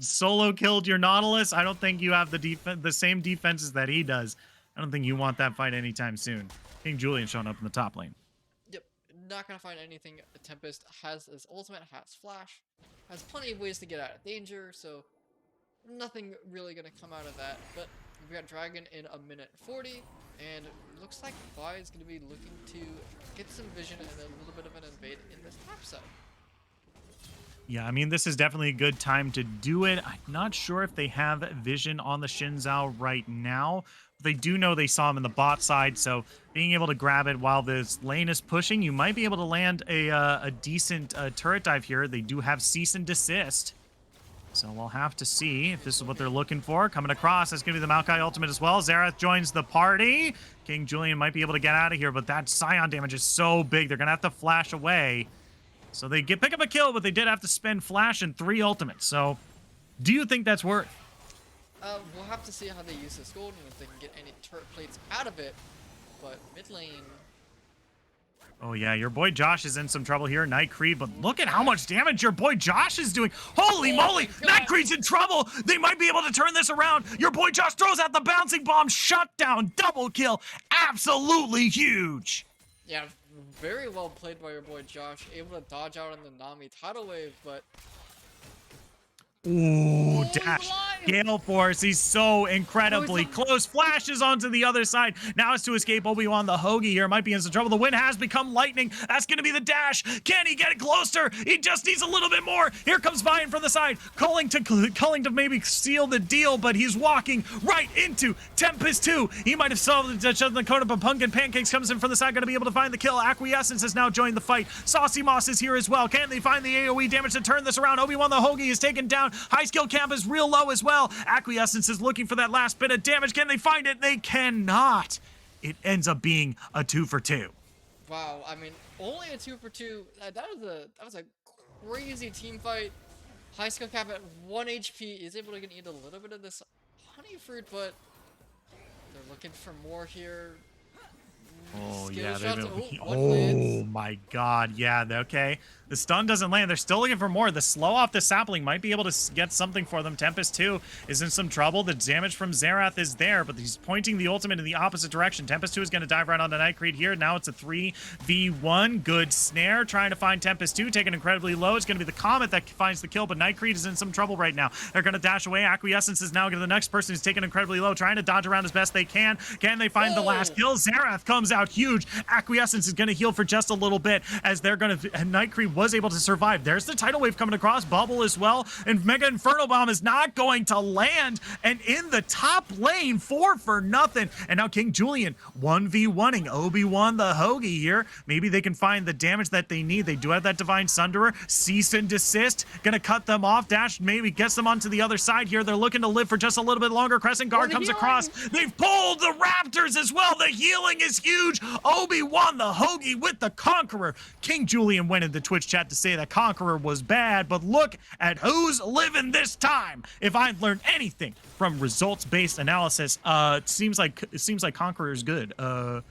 solo killed your Nautilus. I don't think you have the same defenses that he does. I don't think you want that fight anytime soon. King Julian showing up in the top lane. Yep, not gonna find anything. Tempest has his ultimate, has flash, has plenty of ways to get out of danger, so nothing really gonna come out of that. But we got Dragon in a minute 40, and looks like Vi is gonna be looking to get some vision and a little bit of an invade in this top side. Yeah, I mean, this is definitely a good time to do it. I'm not sure if they have vision on the Xin Zhao right now. But they do know they saw him in the bot side, so being able to grab it while this lane is pushing, you might be able to land a decent turret dive here. They do have cease and desist. So we'll have to see if this is what they're looking for. Coming across, that's going to be the Maokai ultimate as well. Xerath joins the party. King Julian might be able to get out of here, but that Scion damage is so big. They're going to have to flash away. So they pick up a kill, but they did have to spend flash and 3 ultimates. So do you think that's worth? We'll have to see how they use this gold and if they can get any turret plates out of it. But mid lane... Oh, yeah, your boy Josh is in some trouble here. Night Creed, but look at how much damage your boy Josh is doing. Holy moly, Night Creed's in trouble. They might be able to turn this around. Your boy Josh throws out the bouncing bomb. Shut down, double kill. Absolutely huge. Yeah, very well played by your boy Josh. Able to dodge out on the Nami tidal wave, but... Ooh, dash. Gale Force. He's so incredibly close. Flashes onto the other side. Now it's to escape Obi-Wan the Hoagie here. Might be in some trouble. The wind has become lightning. That's going to be the dash. Can he get it closer? He just needs a little bit more. Here comes Vine from the side. Culling to maybe seal the deal, but he's walking right into Tempest 2. He might have solved the corner, but Pumpkin Pancakes comes in from the side. Going to be able to find the kill. Acquiescence has now joined the fight. Saucy Moss is here as well. Can they find the AoE damage to turn this around? Obi-Wan the Hoagie is taken down. High skill camp is real low as well. Acquiescence is looking for that last bit of damage. Can they find it? They cannot. It ends up being a 2 for 2. Wow, I mean, only a 2 for 2. That was a crazy team fight. High skill cap at 1 HP is able to eat a little bit of this honey fruit, but they're looking for more here. Oh, Skill yeah. shots. Oh, my God. Yeah, okay. The stun doesn't land. They're still looking for more. The slow off the sapling might be able to get something for them. Tempest 2 is in some trouble. The damage from Xerath is there, but he's pointing the ultimate in the opposite direction. Tempest 2 is going to dive right onto Nightcreed here. Now it's a 3v1. Good snare. Trying to find Tempest 2. Taken incredibly low. It's going to be the Comet that finds the kill, but Nightcreed is in some trouble right now. They're going to dash away. Acquiescence is now going to the next person who's taken incredibly low, trying to dodge around as best they can. Can they find the last kill? Xerath comes out huge. Acquiescence is going to heal for just a little bit as they're going to... Nightcreed was able to survive. There's the tidal wave coming across. Bubble as well. And Mega Inferno Bomb is not going to land. And in the top lane, 4 for nothing. And now King Julian 1v1ing Obi-Wan the Hoagie here. Maybe they can find the damage that they need. They do have that Divine Sunderer. Cease and desist. Gonna cut them off. Dash maybe gets them onto the other side here. They're looking to live for just a little bit longer. Crescent Guard comes across. They've pulled the Raptors as well. The healing is huge. Obi-Wan the Hoagie with the Conqueror. King Julian went in the Twitch chat to say that Conqueror was bad, but look at who's living this time. If I've learned anything from results-based analysis, it seems like Conqueror is good. Yeah,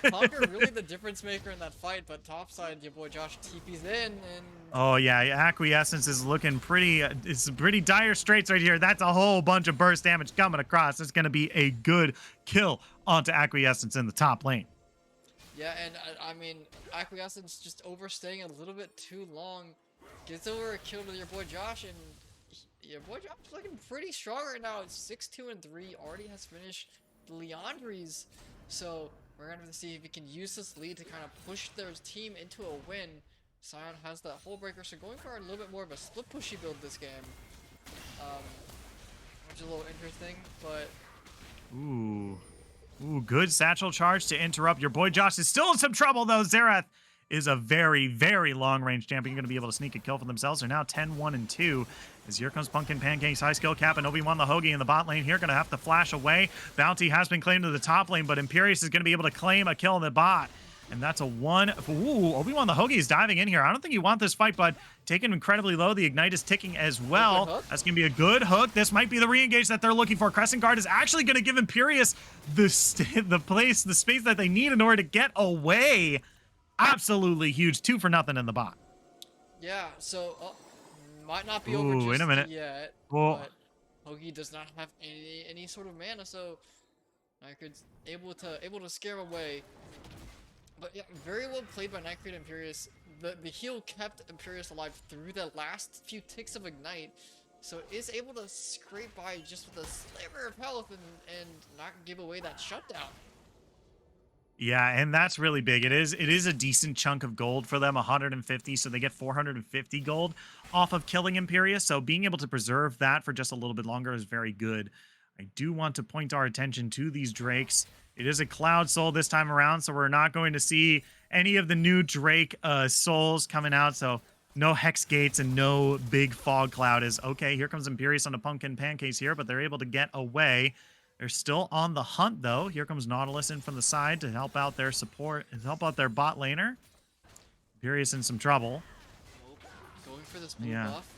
Conqueror really the difference maker in that fight, but topside, your boy Josh TP's in, and oh yeah, Acquiescence is looking pretty. It's pretty dire straits right here. That's a whole bunch of burst damage coming across. It's going to be a good kill onto Acquiescence in the top lane. Yeah, and I mean, Acquiescence just overstaying a little bit too long. Gets over a kill to your boy Josh, and your boy Josh is looking pretty strong right now. It's 6-2-3, already has finished the Leandries. So we're going to see if he can use this lead to kind of push their team into a win. Sion has that Hull Breaker, so going for a little bit more of a split pushy build this game. Which is a little interesting, but... Ooh, good satchel charge to interrupt. Your boy Josh is still in some trouble, though. Xerath is a very, very long-range champion. Going to be able to sneak a kill for themselves. They're now 10-1-2. As here comes Pumpkin Pancakes, high skill cap, and Obi-Wan the Hoagie in the bot lane here. Going to have to flash away. Bounty has been claimed to the top lane, but Imperius is going to be able to claim a kill in the bot. And that's a 1. Ooh, Obi-Wan the Hoagie is diving in here. I don't think you want this fight, but taken incredibly low. The Ignite is ticking as well. That's going to be a good hook. This might be the re-engage that they're looking for. Crescent Guard is actually going to give Imperius the space that they need in order to get away. Absolutely huge. 2 for nothing in the bot. Yeah, so might not be over just in a minute. yet, well, but Hoagie does not have any sort of mana, so Nightcreed's able to scare him away. But yeah, very well played by Nightcreed and Imperius. The heal kept Imperius alive through the last few ticks of Ignite, so is able to scrape by just with a sliver of health and not give away that shutdown. Yeah, and that's really big. It is a decent chunk of gold for them, 150, so they get 450 gold off of killing Imperius, so being able to preserve that for just a little bit longer is very good. I do want to point our attention to these Drakes. It is a Cloud Soul this time around, so we're not going to see any of the new Drake souls coming out, so no Hex Gates and no big Fog Cloud is okay. Here comes Imperius on the Pumpkin Pancakes here, but they're able to get away. They're still on the hunt, though. Here comes Nautilus in from the side to help out their support and help out their bot laner. Imperius in some trouble. Going for this move buff.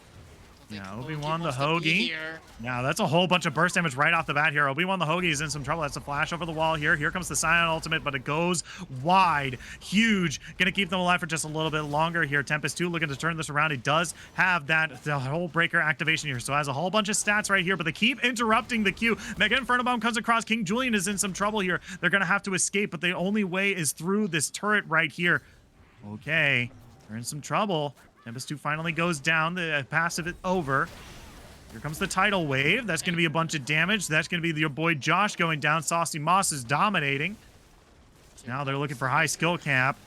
Yeah, Obi-Wan the Hoagie. Yeah, that's a whole bunch of burst damage right off the bat here. Obi-Wan the Hoagie is in some trouble. That's a flash over the wall here. Here comes the Scion ultimate, but it goes wide. Huge. Gonna keep them alive for just a little bit longer here. Tempest 2 looking to turn this around. He does have the whole breaker activation here, so has a whole bunch of stats right here, but they keep interrupting the queue. Mega Inferno Bomb comes across. King Julian is in some trouble here. They're gonna have to escape, but the only way is through this turret right here. Okay, they're in some trouble. Tempest 2 finally goes down. The passive is over. Here comes the tidal wave. That's going to be a bunch of damage. That's going to be your boy Josh going down. Saucy Moss is dominating. Now they're looking for high skill cap.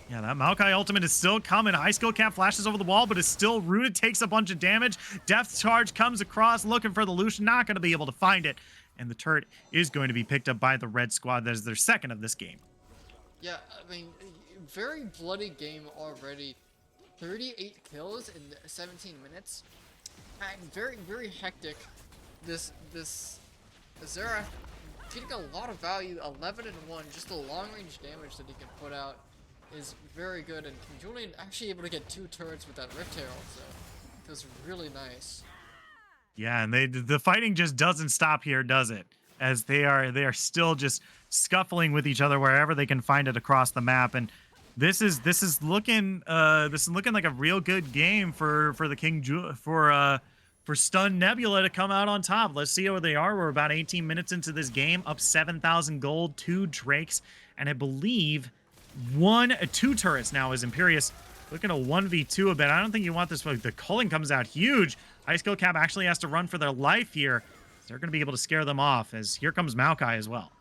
Yeah, that Maokai ultimate is still coming. High skill cap flashes over the wall, but is still rooted, takes a bunch of damage. Death charge comes across, looking for the Lucian, not going to be able to find it. And the turret is going to be picked up by the red squad. That is their second of this game. Yeah, I mean, very bloody game already. 38 kills in 17 minutes. And very, very hectic. This Xerath getting a lot of value, 11 and 1, just the long range damage that he can put out is very good, and Julian actually able to get 2 turrets with that Rift Herald, so that's really nice. Yeah, and the fighting just doesn't stop here, does it? As they are still just scuffling with each other wherever they can find it across the map, and this is looking like a real good game for the for Stun Nebula to come out on top. Let's see where they are. We're about 18 minutes into this game, up 7,000 gold, 2 Drakes, and I believe 2 turrets now is Imperius looking to 1v2 a bit. I don't think you want this. The culling comes out huge. High skill cap actually has to run for their life here. They're going to be able to scare them off, as here comes Maokai as well.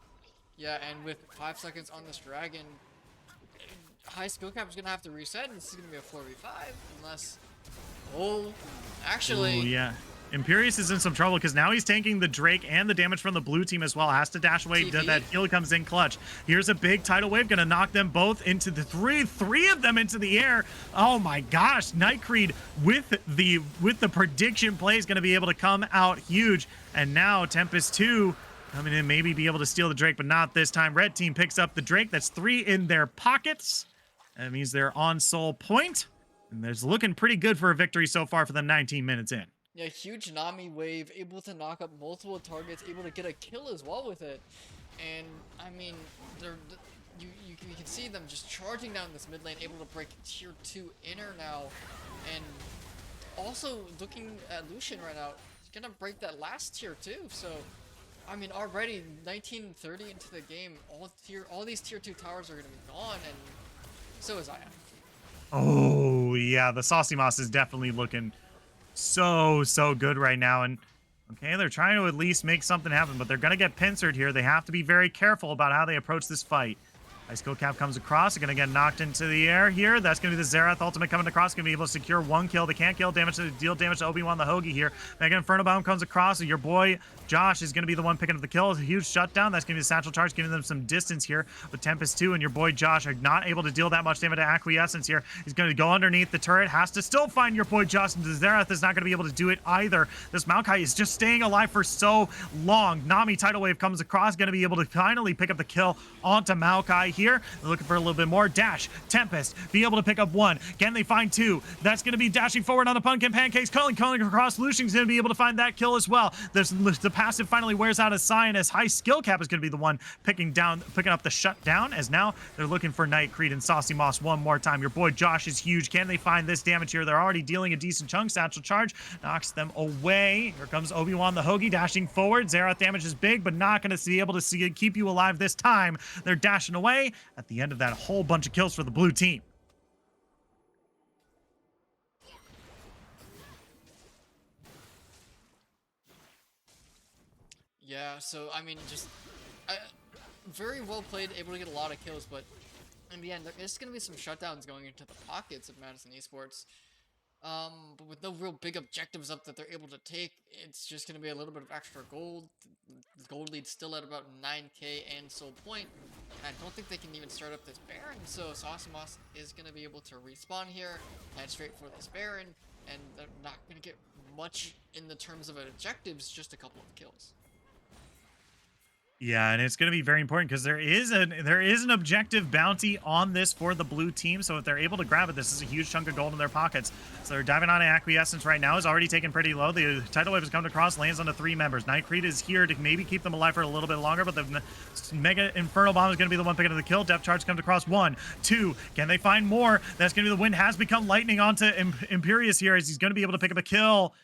Yeah, and with 5 seconds on this dragon, high skill cap is going to have to reset, and this is going to be a 4v5 unless... Oh, actually... Ooh, yeah. Imperius is in some trouble because now he's tanking the Drake and the damage from the blue team as well. Has to dash away. That heal comes in clutch. Here's a big tidal wave, gonna knock them both into the three of them into the air. Oh my gosh, Nightcreed with the prediction play is gonna be able to come out huge. And now Tempest 2 coming in, maybe be able to steal the Drake, but not this time. Red team picks up the Drake. That's 3 in their pockets. That means they're on soul point, and there's looking pretty good for a victory so far for them 19 minutes in. Yeah, huge Nami wave, able to knock up multiple targets, able to get a kill as well with it. And, I mean, you can see them just charging down this mid lane, able to break tier 2 inner now. And also looking at Lucian right now, he's gonna break that last tier 2. So, I mean, already 19:30 into the game, all these tier 2 towers are gonna be gone, and so is Ion. Oh, yeah, the Saucy Moss is definitely looking so good right now. And okay, they're trying to at least make something happen, but they're gonna get pincered here. They have to be very careful about how they approach this fight. High skill cap comes across. They're gonna get knocked into the air here. That's gonna be the Xerath ultimate coming across. Gonna be able to secure 1 kill. They can't kill damage to deal damage to Obi-Wan the Hoagie here. Mega Inferno Bomb comes across. So your boy Josh is gonna be the one picking up the kill. It's a huge shutdown. That's gonna be the satchel charge, giving them some distance here. But Tempest 2 and your boy Josh are not able to deal that much damage to Acquiescence here. He's gonna go underneath the turret. Has to still find your boy Josh, and the Xerath is not gonna be able to do it either. This Maokai is just staying alive for so long. Nami tidal wave comes across, gonna be able to finally pick up the kill onto Maokai here. They're looking for a little bit more. Dash, Tempest, be able to pick up 1. Can they find 2? That's going to be dashing forward on the Pumpkin Pancakes. Culling across. Lucian's going to be able to find that kill as well. The passive finally wears out as Cyan, as high skill cap is going to be the one picking up the shutdown, as now they're looking for Nightcreed and Saucy Moss one more time. Your boy Josh is huge. Can they find this damage here? They're already dealing a decent chunk. Satchel charge knocks them away. Here comes Obi-Wan the Hoagie dashing forward. Xerath damage is big, but not going to be able to keep you alive this time. They're dashing away. At the end of that, a whole bunch of kills for the blue team. Yeah, so I mean, just very well played, able to get a lot of kills, but in the end, there's going to be some shutdowns going into the pockets of Madison Esports. But with no real big objectives up that they're able to take, it's just going to be a little bit of extra gold. The gold lead's still at about 9k and soul point. And I don't think they can even start up this Baron, so Saucy Moss is going to be able to respawn here, head straight for this Baron, and they're not going to get much in the terms of objectives, just a couple of kills. Yeah, and it's going to be very important because there is an objective bounty on this for the blue team. So if they're able to grab it, this is a huge chunk of gold in their pockets. So they're diving on Acquiescence right now. Is already taken pretty low. The tidal wave has come across, lands onto 3 members. Nightcreed is here to maybe keep them alive for a little bit longer, but the Mega Inferno Bomb is going to be the one picking up the kill. Depth charge comes across 1, 2. Can they find more? That's going to be the wind has become lightning onto Imperius here, as he's going to be able to pick up a kill.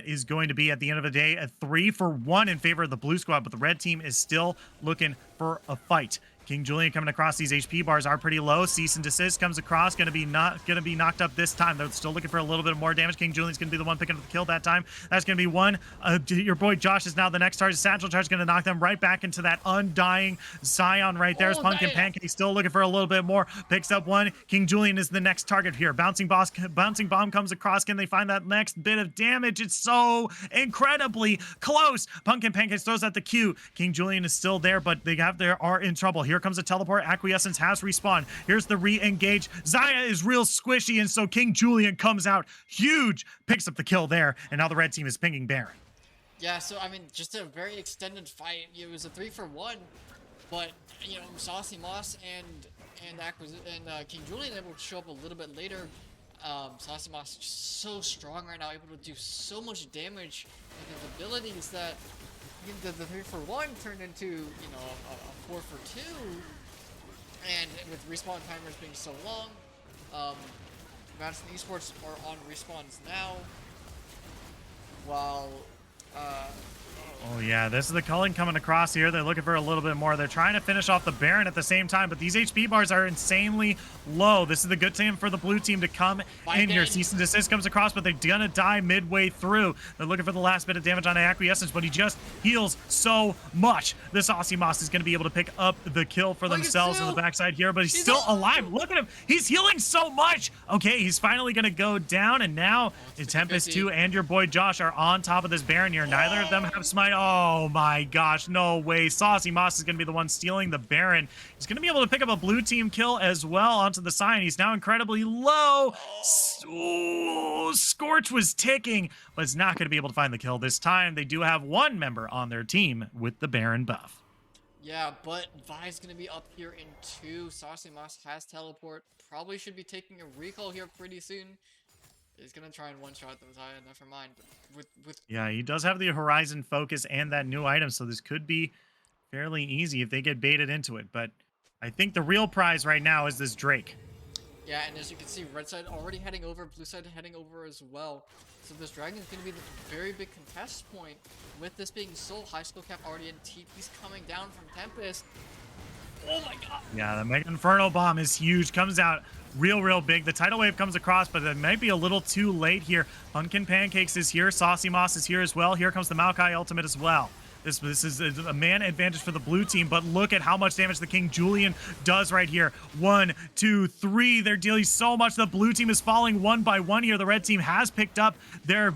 Is going to be, at the end of the day, a 3-for-1 in favor of the blue squad, but the red team is still looking for a fight. King Julian coming across. These HP bars are pretty low. Cease and desist comes across. Gonna be knocked up this time. They're still looking for a little bit more damage. King Julian's gonna be the one picking up the kill that time. That's gonna be one. Your boy Josh is now the next target. Satchel Charge is gonna knock them right back into that undying Scion right there. Pumpkin Pancake still looking for a little bit more. Picks up one. King Julian is the next target here. Bouncing Bomb comes across. Can they find that next bit of damage? It's so incredibly close. Pumpkin Pancake throws out the Q. King Julian is still there, but they are in trouble. Here comes a teleport. Acquiescence has respawned. Here's the re-engage. Xayah is real squishy, and so King Julian comes out huge, picks up the kill there, and now the red team is pinging Baron. Yeah, so I mean, just a very extended fight. It was a 3-for-1, but you know, Saucy Moss and King Julian able to show up a little bit later. Saucy Moss is just so strong right now, able to do so much damage with his abilities that the 3-for-1 turned into, you know, a 4-for-2, and with respawn timers being so long, Madison Esports are on respawns now, while oh yeah, this is the culling coming across here. They're looking for a little bit more. They're trying to finish off the Baron at the same time, but these HP bars are insanely low. This is the good time for the blue team to come in here. Cease and desist comes across, but they're gonna die midway through. They're looking for the last bit of damage on Acquiescence, but he just heals so much. This Saucy Moss is gonna be able to pick up the kill for themselves on the backside here, but he's still alive. Look at him. He's healing so much. Okay, he's finally gonna go down, and now Tempest 2 and your boy Josh are on top of this Baron here. Neither of them have smite. Oh my gosh, no way. Saucy Moss is going to be the one stealing the Baron. He's going to be able to pick up a blue team kill as well onto the Scion. He's now incredibly low. Ooh, Scorch was ticking, but it's not going to be able to find the kill this time. They do have one member on their team with the Baron buff. Yeah, but Vi's going to be up here in 2. Saucy Moss has teleport. Probably should be taking a recall here pretty soon. He's gonna try and one-shot the Xayah, never mind. Yeah, he does have the Horizon Focus and that new item, so this could be fairly easy if they get baited into it. But I think the real prize right now is this Drake. Yeah, and as you can see, red side already heading over, blue side heading over as well. So this dragon is going to be the very big contest point. With this being so high skill cap already in TP's coming down from Tempest. Oh my god. Yeah, the Mega Inferno Bomb is huge. Comes out real big. The tidal wave comes across, but it might be a little too late here. Pumpkin Pancakes is here. Saucy Moss is here as well. Here comes the Maokai ultimate as well. This is a man advantage for the blue team, but look at how much damage the King Julian does right here. 1, 2, 3. They're dealing so much. The blue team is falling one by one here. The red team has picked up their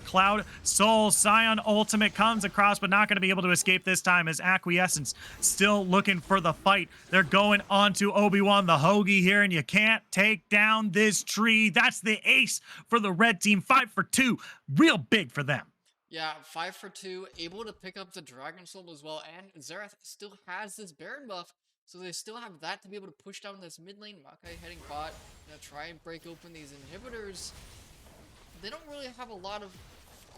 Cloud Soul. Scion ultimate comes across, but not going to be able to escape this time as Acquiescence still looking for the fight. They're going on to Obi-Wan the Hoagie here, and you can't take down this tree. That's the ace for the red team. 5 for 2. Real big for them. Yeah, 5 for 2, able to pick up the Dragon Soul as well, and Xerath still has this Baron buff, so they still have that to be able to push down this mid lane. Maokai heading bot, gonna try and break open these inhibitors. They don't really have a lot of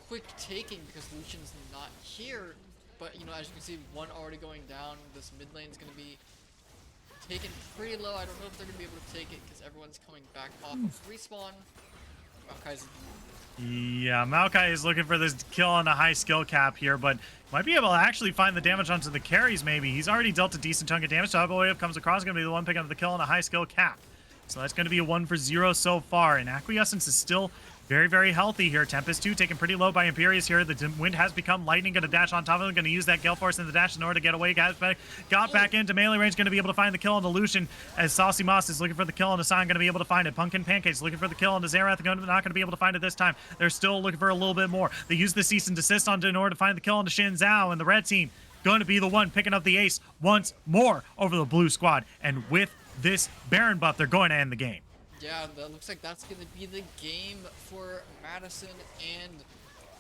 quick taking because Lucian's not here, but you know, as you can see, one already going down. This mid lane is gonna be taken pretty low. I don't know if they're gonna be able to take it because everyone's coming back off of respawn. Maokai's Yeah, Maokai is looking for this kill on a high skill cap here, but might be able to actually find the damage onto the carries maybe. He's already dealt a decent chunk of damage, so Wave comes across, going to be the one picking up the kill on a high skill cap. So that's going to be a 1 for 0 so far, and Acquiescence is still very healthy here. Tempest 2 taken pretty low by Imperius here. The wind has become lightning. Going to dash on top of him. Going to use that Gale Force in the dash in order to get away. Got back into melee range. Going to be able to find the kill on the Lucian as Saucy Moss is looking for the kill on the Scion. Going to be able to find it. Pumpkin Pancakes looking for the kill on the Xerath. Not going to be able to find it this time. They're still looking for a little bit more. They use the cease and desist in order to find the kill on the Xin Zhao, and the red team going to be the one picking up the ace once more over the blue squad. And with this Baron buff, they're going to end the game. Yeah, that looks like that's going to be the game for Madison and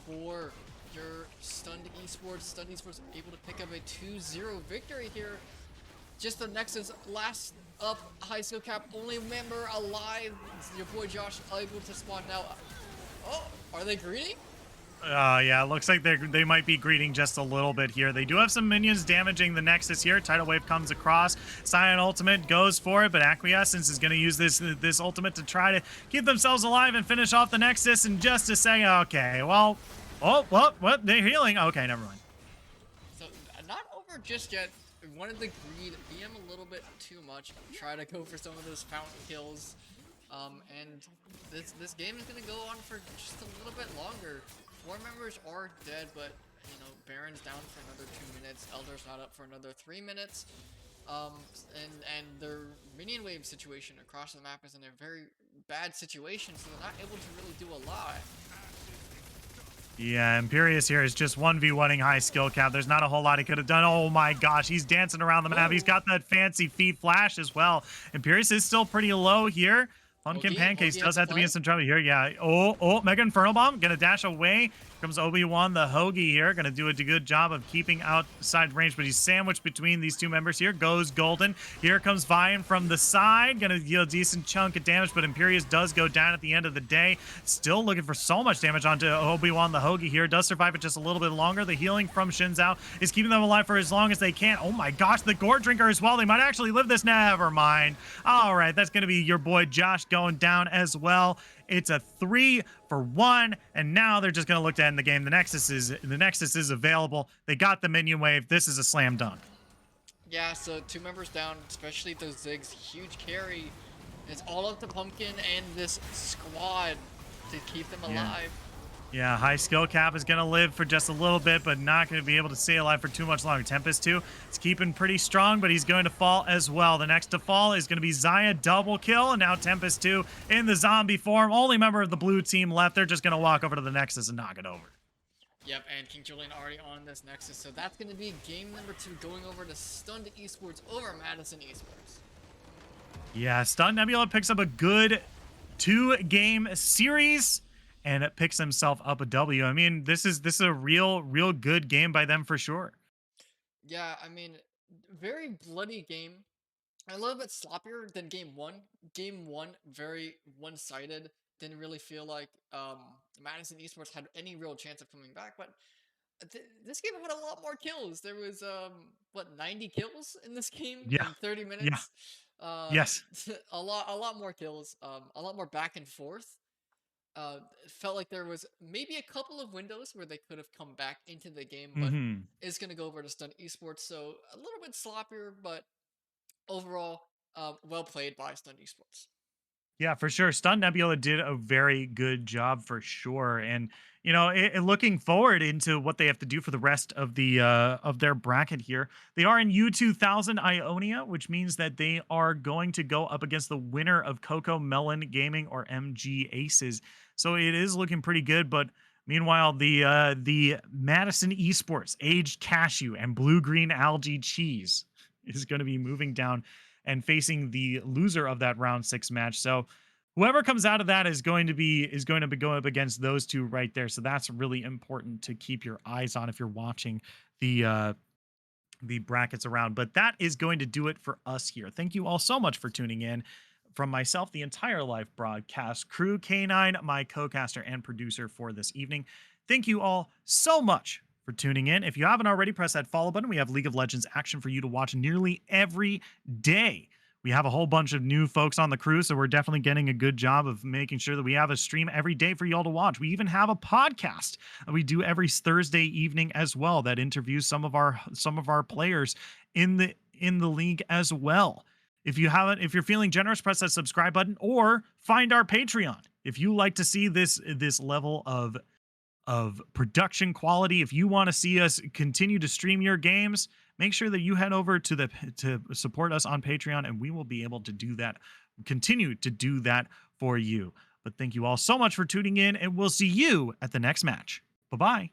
for your Stunned Esports. Stunned Esports able to pick up a 2-0 victory here. Just the Nexus last up high skill cap, only member alive. Your boy Josh able to spawn now. Oh, are they greeting? Yeah, it looks like they might be greeting just a little bit here. They do have some minions damaging the Nexus here. Tidal Wave comes across. Scion ultimate goes for it, but Acquiescence is going to use this ultimate to try to keep themselves alive and finish off the Nexus. And just to say, okay, well, what? They're healing. Okay, never mind. So, not over just yet. wanted the greed, BM a little bit too much, try to go for some of those fountain kills. And this game is gonna go on for just a little bit longer. 4 members are dead, but you know, Baron's down for another 2 minutes, Elder's not up for another 3 minutes. And their minion wave situation across the map is in a very bad situation, so they're not able to really do a lot. Yeah, Imperius here is just 1v1ing high skill cap. There's not a whole lot he could have done. Oh my gosh, he's dancing around the map. He's got that fancy feet flash as well. Imperius is still pretty low here. Pumpkin Pancakes does have to be in some trouble here. Yeah. Oh, Mega Infernal Bomb. Gonna dash away. Comes Obi-Wan the Hoagie here. Gonna do a good job of keeping outside range, but he's sandwiched between these two members here. Goes Golden. Here comes Vian from the side. Gonna deal a decent chunk of damage, but Imperius does go down at the end of the day. Still looking for so much damage onto Obi-Wan the Hoagie here. Does survive it just a little bit longer. The healing from Shinzao is keeping them alive for as long as they can. Oh my gosh, the Gore Drinker as well. They might actually live this. Never mind. All right, that's gonna be your boy Josh going down as well. It's a 3-for-1, and now they're just going to look to end the game. The Nexus is available. They got the minion wave. This is a slam dunk. Yeah, so 2 members down, especially those Ziggs, huge carry. It's all up to Pumpkin and this squad to keep them alive. Yeah, high skill cap is going to live for just a little bit, but not going to be able to stay alive for too much longer. Tempest 2 is keeping pretty strong, but he's going to fall as well. The next to fall is going to be Xayah, double kill, and now Tempest 2 in the zombie form. Only member of the blue team left. They're just going to walk over to the Nexus and knock it over. Yep, and King Julian already on this Nexus, so that's going to be game number 2 going over to Stunned Esports over Madison Esports. Yeah, Stunned Nebula picks up a good 2-game series, and it picks himself up a W. I mean, this is a real good game by them for sure. Yeah, I mean, very bloody game. A little bit sloppier than game 1. Game 1, very one-sided. Didn't really feel like Madison Esports had any real chance of coming back, but this game had a lot more kills. There was, 90 kills in this game in 30 minutes? Yeah. Yes. A lot more kills, a lot more back and forth. It felt like there was maybe a couple of windows where they could have come back into the game, but it's going to go over to Stunned Esports, so a little bit sloppier, but overall, well played by Stunned Esports. Yeah, for sure. Stunned Nebula did a very good job for sure, and you know, looking forward into what they have to do for the rest of the of their bracket here. They are in U2000 Ionia, which means that they are going to go up against the winner of Coco Melon Gaming or MG Aces. So it is looking pretty good, but meanwhile, the Madison Esports Aged Cashew and Blue Green Algae Cheese is going to be moving down and facing the loser of that round 6 match. So whoever comes out of that is going to be going up against those two right there. So that's really important to keep your eyes on if you're watching the brackets around. But that is going to do it for us here. Thank you all so much for tuning in. From myself, the entire live broadcast crew, K9, my co-caster and producer for this evening. Thank you all so much for tuning in. If you haven't already, press that follow button. We have League of Legends action for you to watch nearly every day. We have a whole bunch of new folks on the crew, so we're definitely getting a good job of making sure that we have a stream every day for y'all to watch. We even have a podcast that we do every Thursday evening as well that interviews some of our players in the league as well. If you're feeling generous, press that subscribe button or find our Patreon. If you like to see this level of production quality, if you want to see us continue to stream your games, make sure that you head over to support us on Patreon, and we will be able to do that, continue to do that for you. But thank you all so much for tuning in, and we'll see you at the next match. Bye-bye.